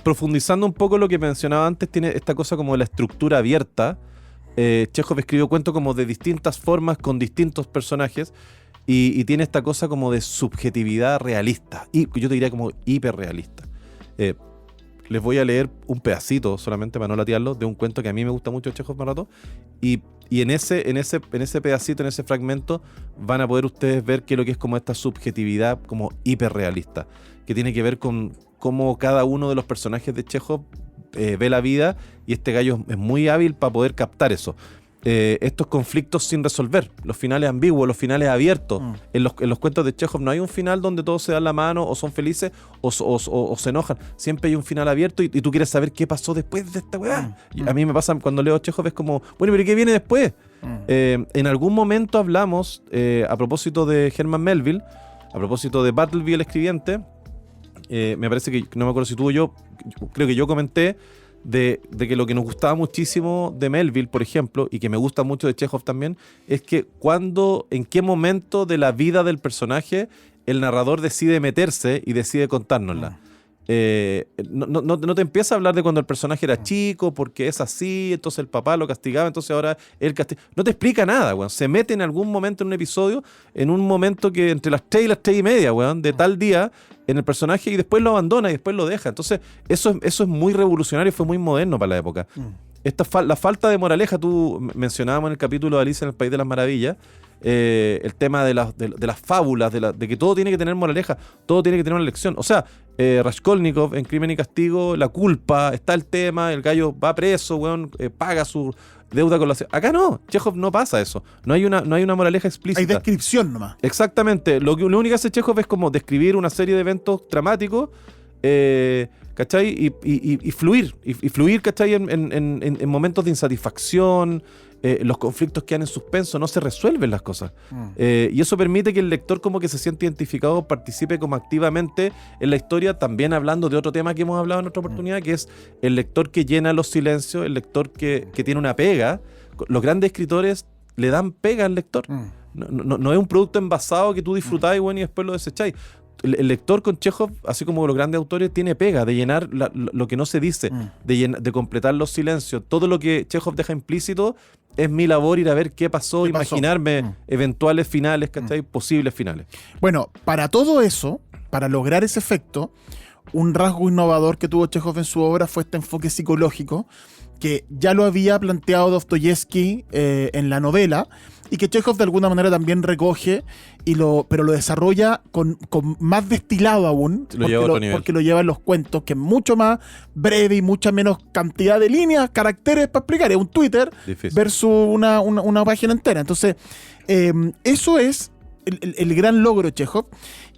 profundizando un poco lo que mencionaba antes, tiene esta cosa como de la estructura abierta. Chekhov escribió cuentos como de distintas formas, con distintos personajes, y tiene esta cosa como de subjetividad realista, y yo te diría como hiperrealista. Les voy a leer un pedacito, solamente para no latearlo, de un cuento que a mí me gusta mucho de Chekhov Marato, y en ese pedacito, en ese fragmento, van a poder ustedes ver qué es lo que es como esta subjetividad como hiperrealista, que tiene que ver con cómo cada uno de los personajes de Chekhov ve la vida, y este gallo es muy hábil para poder captar eso. Estos conflictos sin resolver, los finales ambiguos, los finales abiertos. En los cuentos de Chekhov no hay un final donde todos se dan la mano o son felices o se enojan. Siempre hay un final abierto y tú quieres saber qué pasó después de esta weá. A mí me pasa cuando leo Chekhov, es como, bueno, pero ¿qué viene después? En algún momento hablamos, a propósito de Herman Melville, a propósito de Bartleby el escribiente, me parece que, no me acuerdo si tú o yo, creo que yo comenté de que lo que nos gustaba muchísimo de Melville, por ejemplo, y que me gusta mucho de Chekhov también, es que en qué momento de la vida del personaje el narrador decide meterse y decide contárnosla. No te empieza a hablar de cuando el personaje era chico, porque es así, entonces el papá lo castigaba, entonces ahora él castiga. No te explica nada, weón. Se mete en algún momento en un episodio, en un momento que entre las 3 y las 3 y media, weón, de tal día, en el personaje, y después lo abandona y después lo deja. Entonces, eso es muy revolucionario, fue muy moderno para la época. La falta de moraleja, tú mencionábamos en el capítulo de Alicia en el País de las Maravillas, el tema de las fábulas, de que todo tiene que tener moraleja, todo tiene que tener una lección. O sea, Raskolnikov en Crimen y Castigo, la culpa, está el tema, el gallo va preso, weón, paga su deuda con la... Acá no, Chekhov no pasa eso. No hay una moraleja explícita. Hay descripción nomás. Exactamente. Lo único que hace Chekhov es como describir una serie de eventos dramáticos, ¿cachai? Y fluir, ¿cachai? En momentos de insatisfacción, los conflictos quedan en suspenso, no se resuelven las cosas. Y eso permite que el lector como que se siente identificado, participe como activamente en la historia, también hablando de otro tema que hemos hablado en otra oportunidad, que es el lector que llena los silencios, el lector que tiene una pega. Los grandes escritores le dan pega al lector. No es un producto envasado que tú disfrutáis, bueno, y después lo desecháis. El lector con Chekhov, así como los grandes autores, tiene pega de llenar lo que no se dice, de completar los silencios. Todo lo que Chekhov deja implícito es mi labor ir a ver qué pasó, imaginarme eventuales finales, ¿cachai? Posibles finales. Bueno, para todo eso, para lograr ese efecto, un rasgo innovador que tuvo Chekhov en su obra fue este enfoque psicológico, que ya lo había planteado Dostoyevsky en la novela, y que Chekhov de alguna manera también recoge, pero lo desarrolla con más destilado aún, porque lo lleva en los cuentos, que es mucho más breve y mucha menos cantidad de líneas, caracteres para explicar. Es un Twitter versus una página entera. Entonces, eso es el gran logro de Chekhov,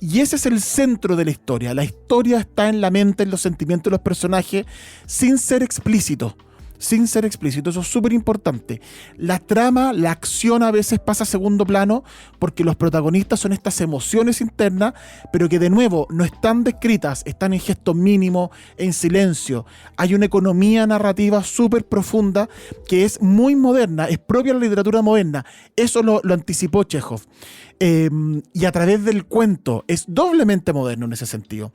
y ese es el centro de la historia. La historia está en la mente, en los sentimientos de los personajes, sin ser explícito. Eso es súper importante. La trama, la acción a veces pasa a segundo plano porque los protagonistas son estas emociones internas, pero que de nuevo no están descritas, están en gestos mínimos, en silencio. Hay una economía narrativa súper profunda que es muy moderna, es propia de la literatura moderna. Eso lo anticipó Chekhov. Y a través del cuento es doblemente moderno en ese sentido.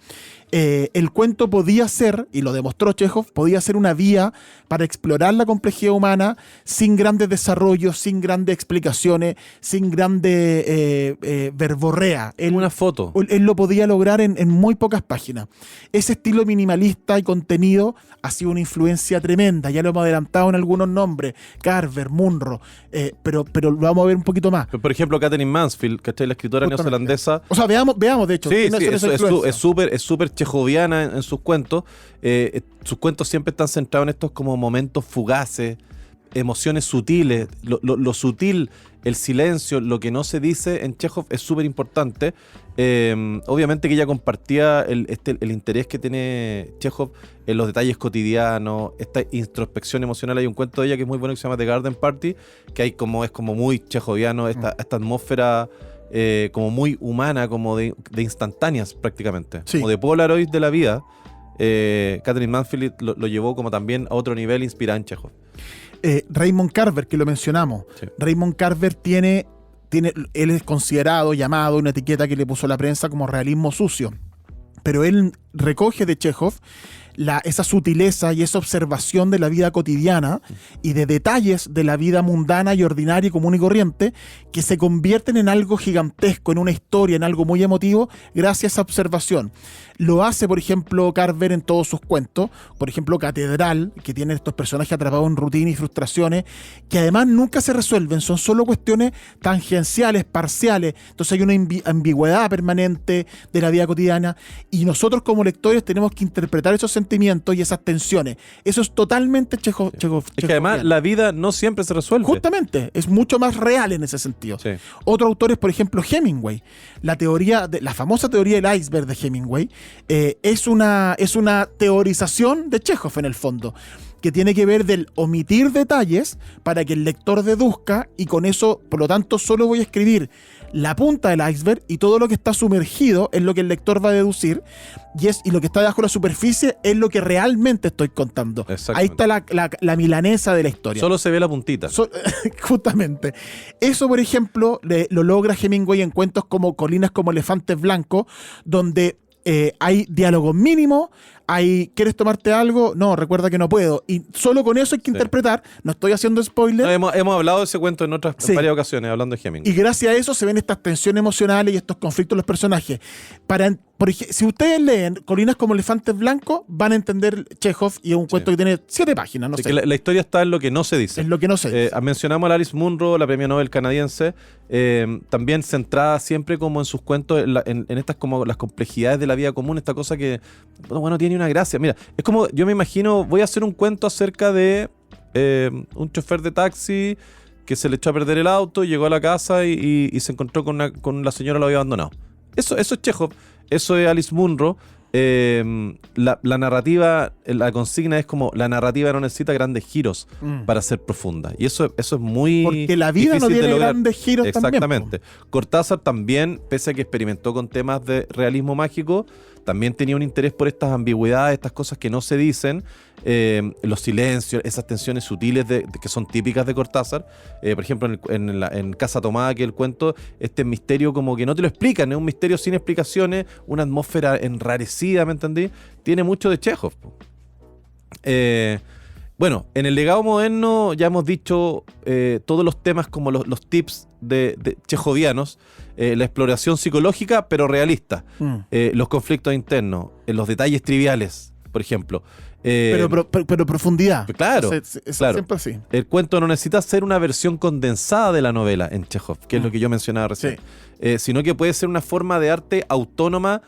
El cuento podía ser, y lo demostró Chekhov, podía ser una vía para explorar la complejidad humana sin grandes desarrollos, sin grandes explicaciones, sin grande verborrea. Una foto. Él lo podía lograr en muy pocas páginas. Ese estilo minimalista y contenido ha sido una influencia tremenda. Ya lo hemos adelantado en algunos nombres, Carver, Munro, pero lo vamos a ver un poquito más. Por ejemplo, Katherine Mansfield, ¿cachai? La escritora neozelandesa. O sea, veamos de hecho. Sí, es súper chejoviana en sus cuentos. Sus cuentos siempre están centrados en estos como momentos fugaces, emociones sutiles. Lo sutil, el silencio, lo que no se dice en Chekhov es súper importante. Obviamente que ella compartía el interés que tiene Chekhov en los detalles cotidianos, esta introspección emocional. Hay un cuento de ella que es muy bueno que se llama The Garden Party, que es como muy chejoviano, esta atmósfera como muy humana, como de instantáneas prácticamente, como de Polaroid de la vida. Katherine Mansfield lo llevó como también a otro nivel inspirado en Chekhov. Raymond Carver, que lo mencionamos. Sí. Raymond Carver él es considerado, llamado, una etiqueta que le puso la prensa como realismo sucio. Pero él recoge de Chekhov esa sutileza y esa observación de la vida cotidiana y de detalles de la vida mundana y ordinaria y común y corriente que se convierten en algo gigantesco, en una historia, en algo muy emotivo, gracias a esa observación. Lo hace, por ejemplo, Carver en todos sus cuentos. Por ejemplo, Catedral, que tiene estos personajes atrapados en rutina y frustraciones, que además nunca se resuelven, son solo cuestiones tangenciales, parciales. Entonces hay una ambigüedad permanente de la vida cotidiana y nosotros como lectores tenemos que interpretar esos sentimientos y esas tensiones. Eso es totalmente Chekhov. Es que además la vida no siempre se resuelve. Justamente, es mucho más real en ese sentido. Sí. Otro autor es, por ejemplo, Hemingway. La famosa teoría del iceberg de Hemingway es una teorización de Chekhov en el fondo, que tiene que ver del omitir detalles para que el lector deduzca, y con eso, por lo tanto, solo voy a escribir la punta del iceberg y todo lo que está sumergido es lo que el lector va a deducir y lo que está debajo de la superficie es lo que realmente estoy contando. Ahí está la milanesa de la historia. Solo se ve la puntita. Justamente. Eso, por ejemplo, lo logra Hemingway en cuentos como Colinas como elefantes blancos, donde hay diálogos mínimos, ¿quieres tomarte algo? No, recuerda que no puedo. Y solo con eso hay que interpretar. No estoy haciendo spoiler. No, hemos hablado de ese cuento en varias ocasiones, hablando de Hemingway. Y gracias a eso se ven estas tensiones emocionales y estos conflictos de los personajes. Si ustedes leen Colinas como elefantes blancos, van a entender Chekhov, y es un cuento que tiene 7 páginas. No sé. Que la historia está en lo que no se dice. Es lo que no se dice. Mencionamos a Alice Munro, la premio Nobel canadiense, también centrada siempre como en sus cuentos, en estas como las complejidades de la vida común, esta cosa que, bueno, tiene una gracia. Mira, es como, yo me imagino, voy a hacer un cuento acerca de un chofer de taxi que se le echó a perder el auto, llegó a la casa y se encontró con la señora, lo había abandonado. Eso es Chekhov, eso es Alice Munro. la narrativa, la consigna es como la narrativa no necesita grandes giros para ser profunda. Y eso es muy porque la vida no tiene grandes giros. Exactamente. También. Cortázar también, pese a que experimentó con temas de realismo mágico, también tenía un interés por estas ambigüedades, estas cosas que no se dicen, los silencios, esas tensiones sutiles que son típicas de Cortázar. Por ejemplo, en Casa Tomada, que el cuento, este misterio como que no te lo explican, es un misterio sin explicaciones, una atmósfera enrarecida, ¿me entendí? Tiene mucho de Chekhov. Bueno, en el legado moderno ya hemos dicho todos los temas como los tips de chejovianos, la exploración psicológica pero realista, los conflictos internos, los detalles triviales, por ejemplo. Pero profundidad. Claro, claro. Siempre así. El cuento no necesita ser una versión condensada de la novela en Chekhov, que es lo que yo mencionaba recién, sino que puede ser una forma de arte autónoma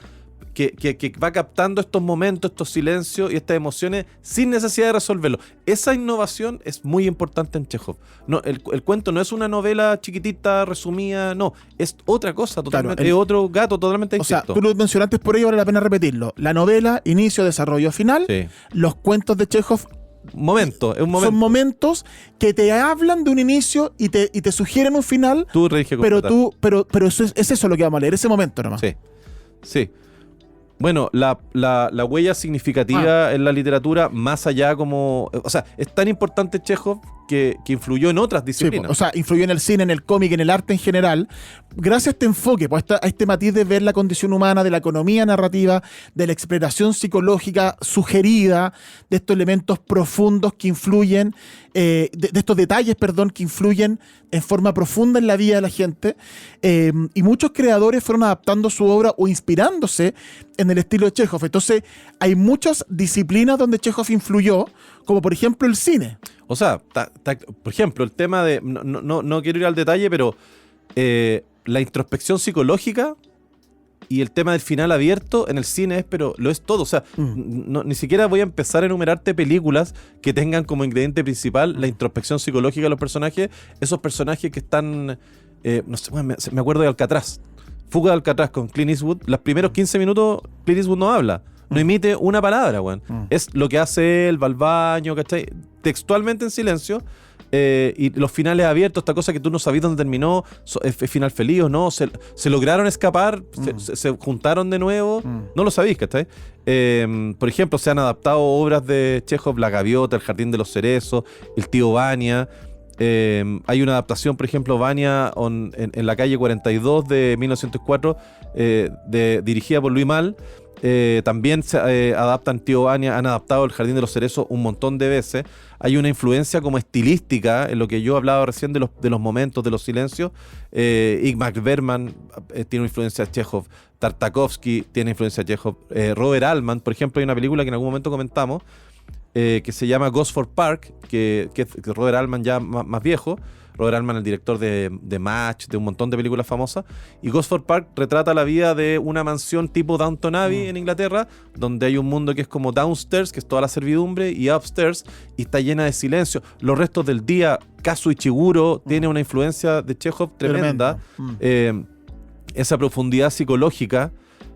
que va captando estos momentos, estos silencios y estas emociones sin necesidad de resolverlo. Esa innovación es muy importante en Chekhov. No, el cuento no es una novela chiquitita, resumida, no, es otra cosa, totalmente, es otro gato totalmente distinto. O sea, tú lo mencionaste por ahí, vale la pena repetirlo. La novela, inicio, desarrollo, final. Sí. Los cuentos de Chekhov es un momento. Son momentos que te hablan de un inicio y te sugieren un final. Pero eso es eso lo que vamos a leer, ese momento nomás. Sí. Bueno, la huella significativa en la literatura, más allá como... O sea, es tan importante Chekhov que influyó en otras disciplinas. Sí, o sea, influyó en el cine, en el cómic, en el arte en general. Gracias a este enfoque, pues, a este matiz de ver la condición humana, de la economía narrativa, de la exploración psicológica sugerida, de estos elementos profundos que influyen, de estos detalles, que influyen en forma profunda en la vida de la gente. Y muchos creadores fueron adaptando su obra o inspirándose en el estilo de Chekhov. Entonces, hay muchas disciplinas donde Chekhov influyó, como por ejemplo el cine. O sea, por ejemplo, el tema de... No quiero ir al detalle, pero la introspección psicológica y el tema del final abierto en el cine pero lo es todo. O sea, ni siquiera voy a empezar a enumerarte películas que tengan como ingrediente principal la introspección psicológica de los personajes. Esos personajes que están... no sé, me acuerdo de Alcatraz. Fuga de Alcatraz con Clint Eastwood. Los primeros 15 minutos Clint Eastwood no habla. No emite una palabra, weón. Es lo que hace él, va al baño, ¿cachai? Textualmente en silencio. Y los finales abiertos, esta cosa que tú no sabías dónde terminó, ¿es final feliz o no? ¿Se lograron escapar? ¿Se juntaron de nuevo? No lo sabéis, ¿cachai? Por ejemplo, se han adaptado obras de Chekhov, La Gaviota, El Jardín de los Cerezos, El Tío Vania. Hay una adaptación, por ejemplo, Vania en la calle 42 de 1904, dirigida por Louis Malle. También se adaptan Tío Vania, han adaptado El Jardín de los Cerezos un montón de veces. Hay una influencia como estilística en lo que yo hablaba recién de los momentos, de los silencios. Ingmar Bergman tiene una influencia de Chekhov, Tartakovsky tiene influencia de Chekhov, Robert Altman, por ejemplo, hay una película que en algún momento comentamos que se llama Gosford Park, que es Robert Altman ya más viejo. Robert Altman, el director de Match, de un montón de películas famosas. Y Gosford Park retrata la vida de una mansión tipo Downton Abbey en Inglaterra, donde hay un mundo que es como downstairs, que es toda la servidumbre, y upstairs, y está llena de silencio. Los restos del día, Kazuo Ishiguro tiene una influencia de Chekhov tremenda. Esa profundidad psicológica,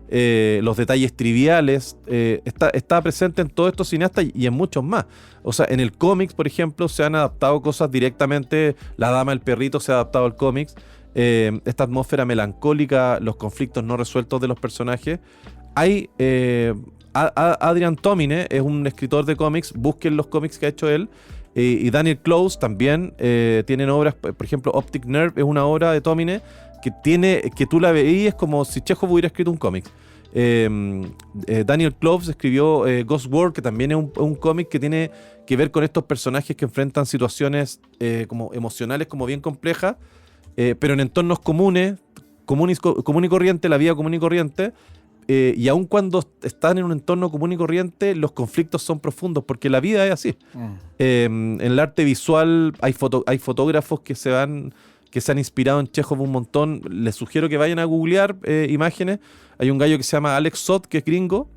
los detalles triviales, está presente en todos estos cineastas y en muchos más. O sea, en el cómics, por ejemplo, se han adaptado cosas directamente. La Dama del Perrito se ha adaptado al cómics. Esta atmósfera melancólica, los conflictos no resueltos de los personajes. Hay Adrian Tomine, es un escritor de cómics. Busquen los cómics que ha hecho él. Y Daniel Close también tienen obras. Por ejemplo, Optic Nerve es una obra de Tomine que tú la veías como si Chekhov hubiera escrito un cómic. Daniel Close escribió Ghost World, que también es un cómic que tiene que ver con estos personajes que enfrentan situaciones como emocionales, como bien complejas, pero en entornos comunes, común y corriente, la vida común y corriente. Y aun cuando están en un entorno común y corriente, los conflictos son profundos, porque la vida es así. En el arte visual hay fotógrafos que se han inspirado en Chekhov un montón. Les sugiero que vayan a googlear imágenes. Hay un gallo que se llama Alex Sod, que es gringo,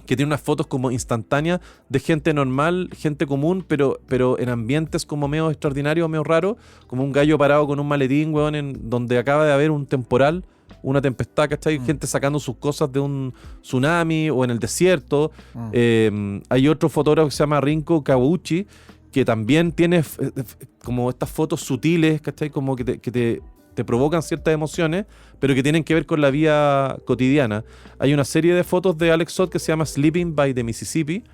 que tiene unas fotos como instantáneas de gente normal, gente común, pero en ambientes como medio extraordinarios, medio raros, como un gallo parado con un maletín, weón, donde acaba de haber un temporal una tempestad, ¿cachai? Gente sacando sus cosas de un tsunami o en el desierto. Hay otro fotógrafo que se llama Rinko Kawauchi, que también tiene como estas fotos sutiles, ¿cachai? Como que te provocan ciertas emociones, pero que tienen que ver con la vida cotidiana. Hay una serie de fotos de Alex Sott que se llama Sleeping by the Mississippi,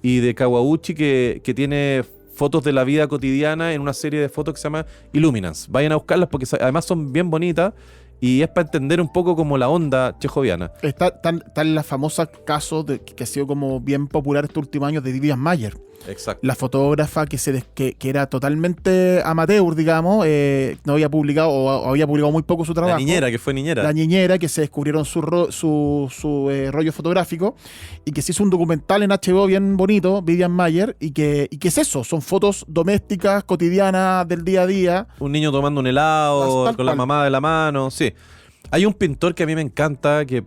y de Kawauchi que tiene fotos de la vida cotidiana en una serie de fotos que se llama Illuminance. Vayan a buscarlas porque además son bien bonitas y es para entender un poco como la onda chejoviana. Están las famosas casos que ha sido como bien popular estos últimos años de Vivian Maier. Exacto. La fotógrafa que era totalmente amateur, digamos, no había publicado o había publicado muy poco su trabajo. La niñera, que se descubrieron su rollo fotográfico y que se hizo un documental en HBO bien bonito, Vivian Maier, y que es eso, son fotos domésticas, cotidianas, del día a día. Un niño tomando un helado con la mamá de la mano, sí. Hay un pintor que a mí me encanta, que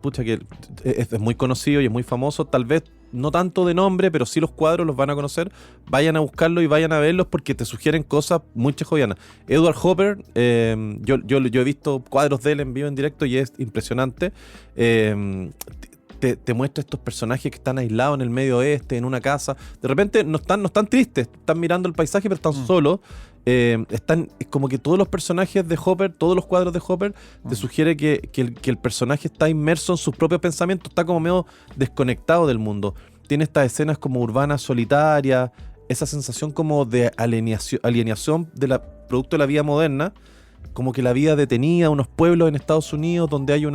es muy conocido y es muy famoso, tal vez no tanto de nombre, pero sí los cuadros los van a conocer. Vayan a buscarlos y vayan a verlos porque te sugieren cosas muy chejovianas. Edward Hopper, yo he visto cuadros de él en vivo, en directo, y es impresionante. Te muestra estos personajes que están aislados en el medio oeste, en una casa. De repente no están tristes, están mirando el paisaje, pero están solos. Es como que todos los personajes de Hopper, todos los cuadros de Hopper, te sugiere que el personaje está inmerso en sus propios pensamientos, está como medio desconectado del mundo. Tiene estas escenas como urbanas solitarias, esa sensación como de alienación producto de la vida moderna, como que la vida detenida, unos pueblos en Estados Unidos donde hay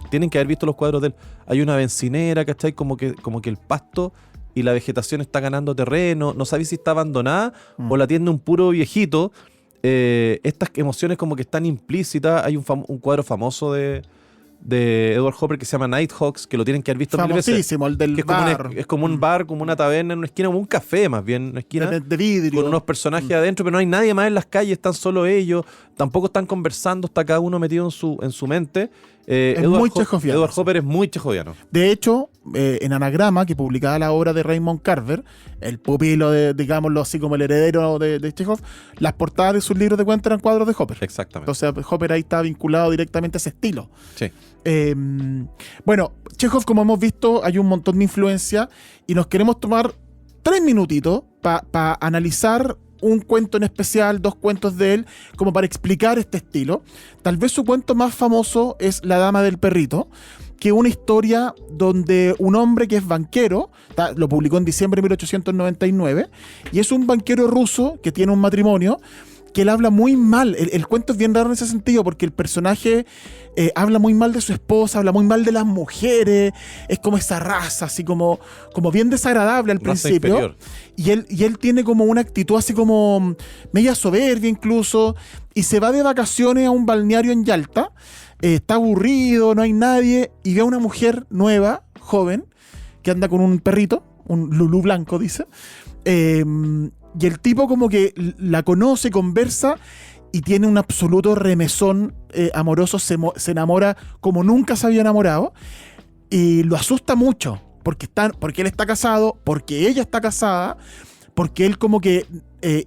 tienen que haber visto los cuadros de él, hay una bencinera, ¿cachai? Como que el pasto y la vegetación está ganando terreno, no sabes si está abandonada o la tiene un puro viejito. Estas emociones como que están implícitas. Hay un cuadro famoso de Edward Hopper que se llama Nighthawks, que lo tienen que haber visto mil veces. Famosísimo, el del bar. Es como un bar, como una taberna en una esquina, como un café más bien, una esquina de vidrio, con unos personajes adentro, pero no hay nadie más en las calles, están solo ellos, tampoco están conversando, está cada uno metido en su mente. Edward Hopper es muy chejoviano. De hecho, en Anagrama, que publicaba la obra de Raymond Carver, el pupilo digámoslo así, como el heredero de Chekhov, las portadas de sus libros de cuentos eran cuadros de Hopper. Exactamente. Entonces Hopper ahí está vinculado directamente a ese estilo. Sí. Bueno, Chekhov, como hemos visto, hay un montón de influencia y nos queremos tomar 3 minutitos para analizar un cuento en especial, 2 cuentos de él, como para explicar este estilo. Tal vez su cuento más famoso es La Dama del Perrito, que es una historia donde un hombre que es banquero, lo publicó en diciembre de 1899, y es un banquero ruso que tiene un matrimonio que él habla muy mal. El cuento es bien raro en ese sentido porque el personaje habla muy mal de su esposa, habla muy mal de las mujeres, es como esa raza, así como bien desagradable al principio. Y él tiene como una actitud así como media soberbia incluso, y se va de vacaciones a un balneario en Yalta, está aburrido, no hay nadie, y ve a una mujer nueva, joven, que anda con un perrito, un lulú blanco, dice, y el tipo como que la conoce, conversa y tiene un absoluto remesón amoroso, se enamora como nunca se había enamorado y lo asusta mucho porque él está casado, porque ella está casada, porque él como que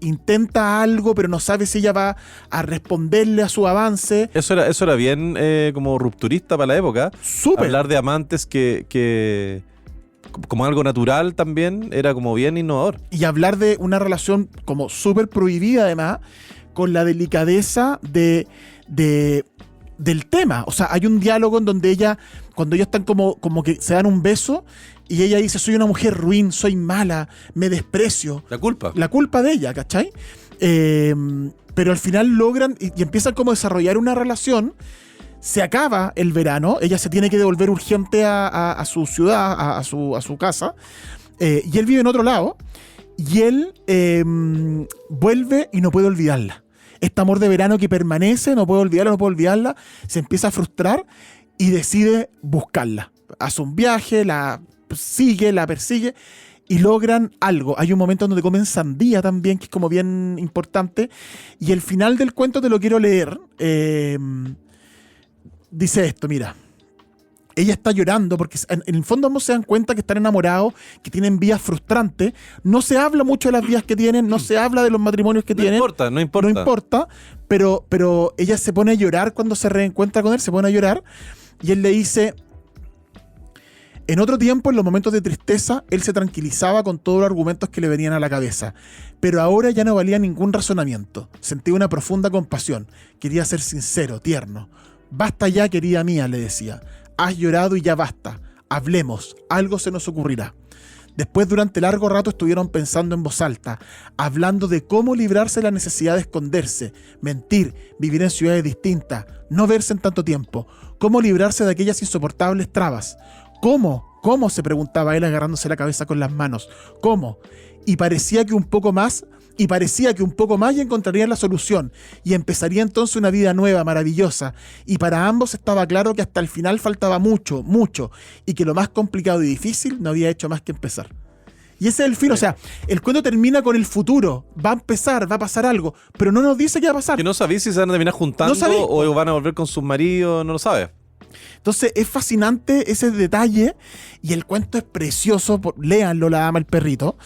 intenta algo pero no sabe si ella va a responderle a su avance. Eso era bien como rupturista para la época. Súper. Hablar de amantes que como algo natural también era como bien innovador. Y hablar de una relación como súper prohibida además, con la delicadeza del tema. O sea, hay un diálogo en donde cuando ellos están como que se dan un beso y ella dice, soy una mujer ruin, soy mala, me desprecio. La culpa de ella, ¿cachai? Pero al final logran y empiezan como a desarrollar una relación. Se acaba el verano, ella se tiene que devolver urgente a su ciudad, a su casa, y él vive en otro lado, y él vuelve y no puede olvidarla. Este amor de verano que permanece, no puede olvidarla, se empieza a frustrar y decide buscarla. Hace un viaje, la persigue, y logran algo. Hay un momento donde comen sandía también, que es como bien importante, y el final del cuento te lo quiero leer. Dice esto, mira. ella está llorando porque en el fondo ambos se dan cuenta que están enamorados, que tienen vidas frustrantes. No se habla mucho de las vidas que tienen, no se habla de los matrimonios que tienen. No importa. Pero ella se pone a llorar cuando se reencuentra con él, se pone a llorar y él le dice... En otro tiempo, en los momentos de tristeza, él se tranquilizaba con todos los argumentos que le venían a la cabeza. Pero ahora ya no valía ningún razonamiento. Sentía una profunda compasión. Quería ser sincero, tierno. Basta ya, querida mía, le decía. Has llorado y ya basta. Hablemos, algo se nos ocurrirá. Después, durante largo rato, estuvieron pensando en voz alta, hablando de cómo librarse de la necesidad de esconderse, mentir, vivir en ciudades distintas, no verse en tanto tiempo, cómo librarse de aquellas insoportables trabas. ¿Cómo? ¿Cómo? Se preguntaba él agarrándose la cabeza con las manos. ¿Cómo? Y parecía que un poco más y encontrarían la solución. Y empezaría entonces una vida nueva, maravillosa. Y para ambos estaba claro que hasta el final faltaba mucho, mucho. Y que lo más complicado y difícil no había hecho más que empezar. Y ese es el fin. O sea, el cuento termina con el futuro. Va a empezar, va a pasar algo. Pero no nos dice qué va a pasar. Que no sabéis si se van a terminar juntando o van a volver con sus maridos, no lo sabes. Entonces es fascinante ese detalle y el cuento es precioso. Léanlo, La dama, el perrito.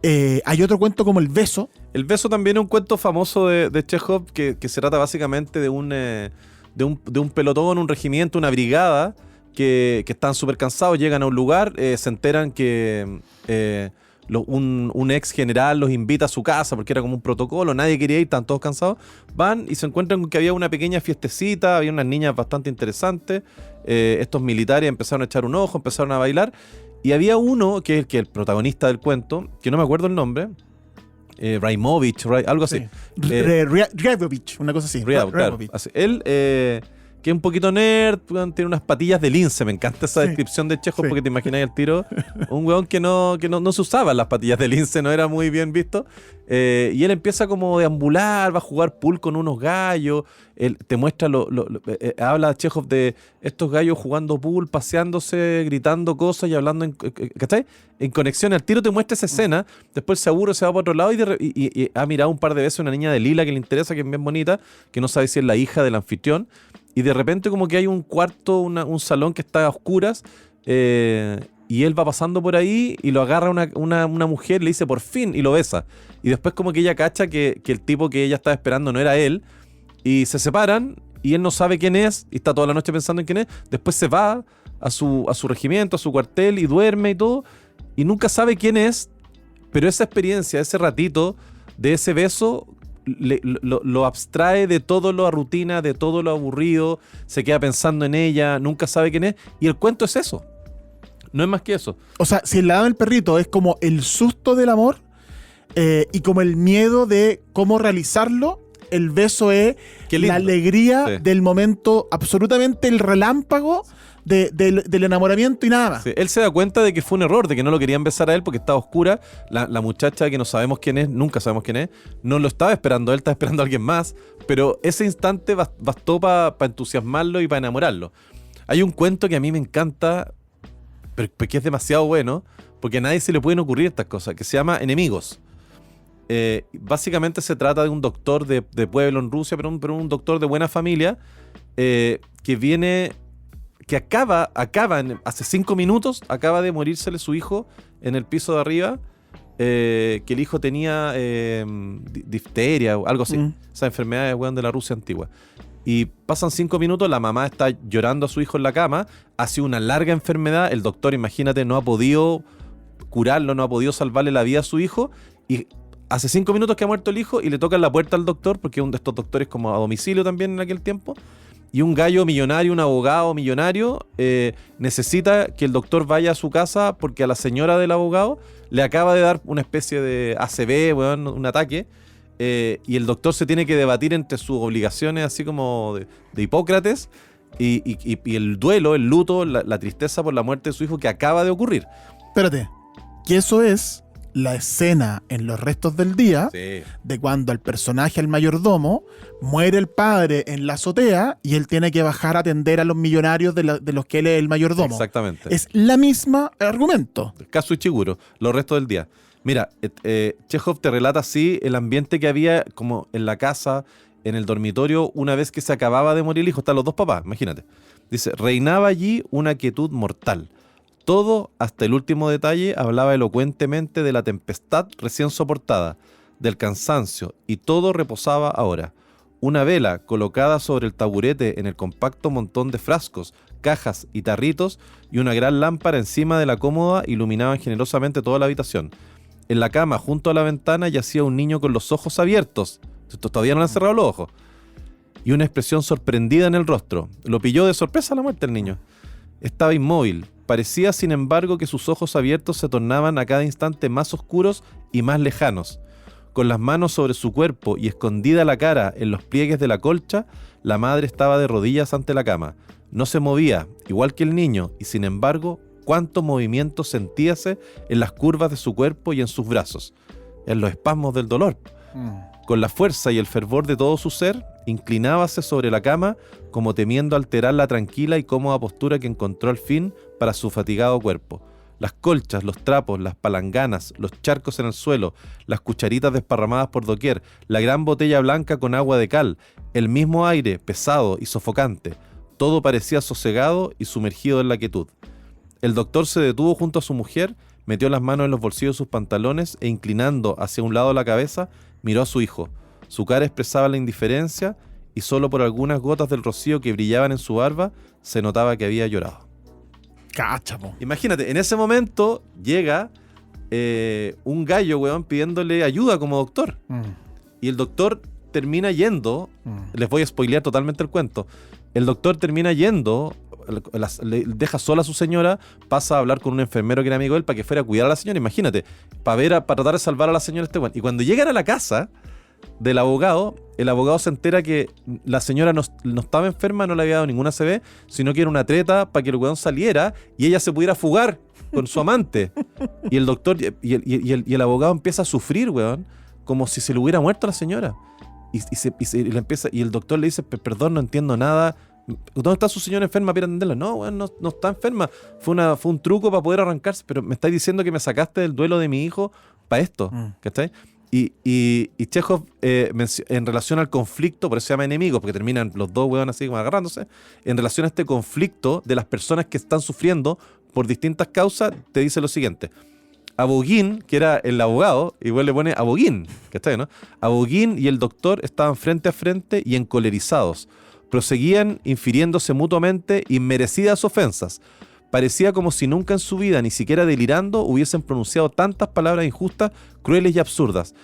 Hay otro cuento como El beso. El beso también es un cuento famoso de Chekhov que se trata básicamente de un pelotón, un regimiento, una brigada que están súper cansados, llegan a un lugar, se enteran que un ex general los invita a su casa porque era como un protocolo, nadie quería ir, están todos cansados, van y se encuentran con que había una pequeña fiestecita, había unas niñas bastante interesantes, estos militares empezaron a echar un ojo, empezaron a bailar y había uno que es el protagonista del cuento, que no me acuerdo el nombre, Raimovich, algo así. Ryabovich, una cosa así. Claro. Él, que es un poquito nerd, tiene unas patillas de lince. Me encanta esa descripción de Chekhov porque te imaginas el tiro. Un weón que no se usaban las patillas de lince, no era muy bien visto. Y él empieza como a deambular, va a jugar pool con unos gallos. Él te muestra, habla Chekhov de estos gallos jugando pool, paseándose, gritando cosas y hablando ¿cachai? En conexión. Al tiro te muestra esa escena, después se aburre, se va para otro lado y ha mirado un par de veces una niña de lila que le interesa, que es bien bonita, que no sabe si es la hija del anfitrión. Y de repente como que hay un cuarto, un salón que está a oscuras, y él va pasando por ahí y lo agarra una mujer, le dice por fin, y lo besa. Y después como que ella cacha que el tipo que ella estaba esperando no era él, y se separan, y él no sabe quién es, y está toda la noche pensando en quién es. Después se va a su regimiento, a su cuartel, y duerme y todo, y nunca sabe quién es, pero esa experiencia, ese ratito de ese beso... Lo abstrae de todo lo rutina, de todo lo aburrido, se queda pensando en ella, nunca sabe quién es, y el cuento es eso, no es más que eso. O sea, si el lado del perrito es como el susto del amor y como el miedo de cómo realizarlo, el beso es la alegría del momento, absolutamente el relámpago del enamoramiento y nada más. Sí, él se da cuenta de que fue un error, de que no lo querían besar a él porque estaba oscura. La muchacha que no sabemos quién es, nunca sabemos quién es, no lo estaba esperando, él estaba esperando a alguien más, pero ese instante bastó para entusiasmarlo y para enamorarlo. Hay un cuento que a mí me encanta, pero que es demasiado bueno, porque a nadie se le pueden ocurrir estas cosas, que se llama Enemigos. Básicamente se trata de un doctor de pueblo en Rusia, pero un doctor de buena familia, que acaba hace 5 minutos, acaba de morírsele su hijo en el piso de arriba, que el hijo tenía difteria o algo así, esa enfermedad de la Rusia antigua. Y pasan 5 minutos, la mamá está llorando a su hijo en la cama, ha sido una larga enfermedad, el doctor, imagínate, no ha podido curarlo, no ha podido salvarle la vida a su hijo, y hace 5 minutos que ha muerto el hijo y le tocan la puerta al doctor, porque es uno de estos doctores como a domicilio también en aquel tiempo, y un gallo millonario, un abogado millonario, necesita que el doctor vaya a su casa porque a la señora del abogado le acaba de dar una especie de ACV, un ataque, y el doctor se tiene que debatir entre sus obligaciones así como de Hipócrates y el duelo, el luto, la tristeza por la muerte de su hijo que acaba de ocurrir. Espérate, que eso es la escena en Los restos del día de cuando el personaje, el mayordomo, muere el padre en la azotea y él tiene que bajar a atender a los millonarios de los que él es el mayordomo. Exactamente. Es la misma argumento. El caso Ichiguro, Los restos del día. Mira, Chekhov te relata así el ambiente que había como en la casa, en el dormitorio, una vez que se acababa de morir el hijo. Están los dos papás, imagínate. Dice, reinaba allí una quietud mortal. Todo, hasta el último detalle, hablaba elocuentemente de la tempestad recién soportada, del cansancio, y todo reposaba ahora. Una vela colocada sobre el taburete en el compacto montón de frascos, cajas y tarritos, y una gran lámpara encima de la cómoda iluminaban generosamente toda la habitación. En la cama, junto a la ventana, yacía un niño con los ojos abiertos. Todavía no le han cerrado los ojos. Y una expresión sorprendida en el rostro. Lo pilló de sorpresa la muerte el niño. Estaba inmóvil. Parecía, sin embargo, que sus ojos abiertos se tornaban a cada instante más oscuros y más lejanos. Con las manos sobre su cuerpo y escondida la cara en los pliegues de la colcha, la madre estaba de rodillas ante la cama. No se movía, igual que el niño, y sin embargo, cuánto movimiento sentíase en las curvas de su cuerpo y en sus brazos, en los espasmos del dolor. Con la fuerza y el fervor de todo su ser, inclinábase sobre la cama, como temiendo alterar la tranquila y cómoda postura que encontró al fin para su fatigado cuerpo. Las colchas, los trapos, las palanganas, los charcos en el suelo, las cucharitas desparramadas por doquier, la gran botella blanca con agua de cal, el mismo aire pesado y sofocante, todo parecía sosegado y sumergido en la quietud. El doctor se detuvo junto a su mujer, metió las manos en los bolsillos de sus pantalones e inclinando hacia un lado la cabeza, miró a su hijo. Su cara expresaba la indiferencia y solo por algunas gotas del rocío que brillaban en su barba se notaba que había llorado. Cachapo. Imagínate, en ese momento llega un gallo, weón, pidiéndole ayuda como doctor. Y el doctor termina yendo, les voy a spoilear totalmente el cuento, el doctor termina yendo, le deja sola a su señora, pasa a hablar con un enfermero que era amigo de él para que fuera a cuidar a la señora, imagínate, para tratar de salvar a la señora este weón. Y cuando llegan a la casa del abogado, el abogado se entera que la señora no estaba enferma, no le había dado ninguna ACV, sino que era una treta para que el weón saliera y ella se pudiera fugar con su amante. Y el doctor y el abogado empieza a sufrir, weón, como si se le hubiera muerto a la señora. Y el doctor le dice, perdón, no entiendo nada. ¿Dónde está su señora enferma para atenderla? No, weón, no está enferma. Fue un truco para poder arrancarse, pero me estáis diciendo que me sacaste del duelo de mi hijo para esto, ¿cachai? Y Chekhov, en relación al conflicto, por eso se llama Enemigos, porque terminan los dos huevones así como agarrándose, en relación a este conflicto de las personas que están sufriendo por distintas causas, te dice lo siguiente. Abogín, que era el abogado, igual le pone Abogín, ¿cachai, no? Abogín y el doctor estaban frente a frente y encolerizados. Proseguían infiriéndose mutuamente inmerecidas ofensas. Parecía como si nunca en su vida, ni siquiera delirando, hubiesen pronunciado tantas palabras injustas, crueles y absurdas.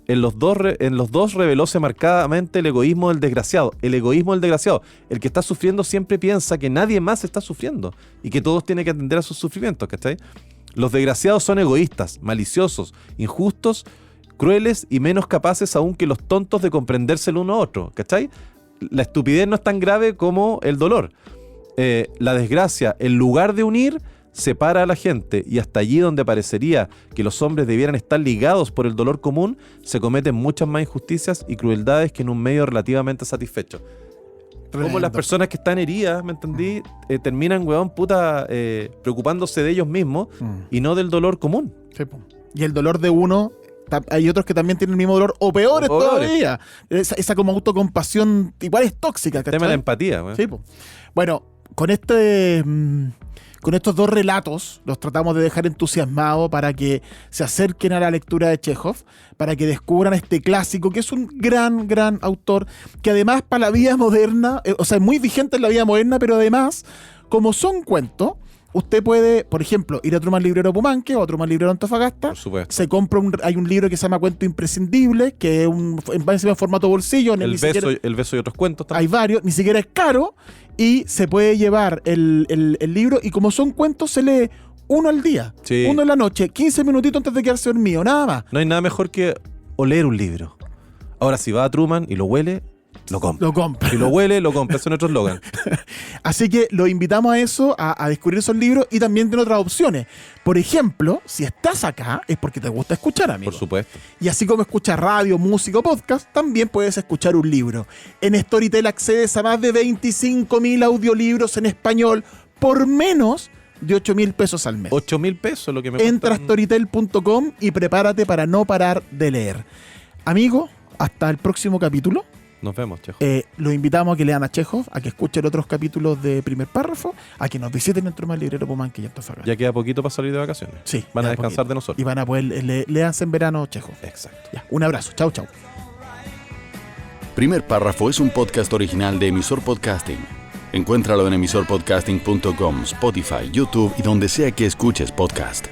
En los dos revelóse marcadamente el egoísmo del desgraciado. El egoísmo del desgraciado. El que está sufriendo siempre piensa que nadie más está sufriendo y que todos tienen que atender a sus sufrimientos, ¿cachai? Los desgraciados son egoístas, maliciosos, injustos, crueles y menos capaces aún que los tontos de comprenderse el uno a otro, ¿cachai? La estupidez no es tan grave como el dolor. La desgracia, en lugar de unir, separa a la gente, y hasta allí donde parecería que los hombres debieran estar ligados por el dolor común, se cometen muchas más injusticias y crueldades que en un medio relativamente satisfecho. Como las personas que están heridas, ¿me entendí? Terminan, weón, preocupándose de ellos mismos y no del dolor común. Sí, y el dolor de uno, hay otros que también tienen el mismo dolor, o peores todavía. Esa como autocompasión igual es tóxica, ¿cachai? Tema de la empatía, weón. Sí, bueno, con estos dos relatos los tratamos de dejar entusiasmados para que se acerquen a la lectura de Chekhov, para que descubran este clásico, que es un gran autor, que además para la vida moderna, es muy vigente en la vida moderna, pero además, como son cuentos, usted puede, por ejemplo, ir a Truman Librero Pumanque o a Truman Librero Antofagasta. Por supuesto. Se compra hay un libro que se llama Cuento Imprescindible, que es en formato bolsillo. El beso y otros cuentos también. Hay varios, ni siquiera es caro, y se puede llevar el libro, y como son cuentos, se lee uno al día, uno en la noche, 15 minutitos antes de quedarse dormido, nada más. No hay nada mejor que oler un libro. Ahora, si va a Truman y lo huele, lo compra. Si lo huele, lo compra. Ese es nuestro eslogan. Así que lo invitamos a eso, a descubrir esos libros, y también tiene otras opciones. Por ejemplo, si estás acá, es porque te gusta escuchar, amigo. Por supuesto. Y así como escuchas radio, música o podcast, también puedes escuchar un libro. En Storytel accedes a más de 25.000 audiolibros en español por menos de 8.000 pesos al mes. 8.000 pesos lo que me Entra a storytel.com y prepárate para no parar de leer. Amigo, hasta el próximo capítulo. Nos vemos, Chejo. Los invitamos a que lean a Chejo, a que escuchen otros capítulos de Primer Párrafo, a que nos visiten en Truman Librero Pumanque y Antofagasta. Ya queda poquito para salir de vacaciones. Sí. Van a descansar de nosotros. Y van a poder, léanse en verano, Chejo. Exacto. Ya, un abrazo. Chau, chau. Primer Párrafo es un podcast original de Emisor Podcasting. Encuéntralo en emisorpodcasting.com, Spotify, YouTube y donde sea que escuches podcast.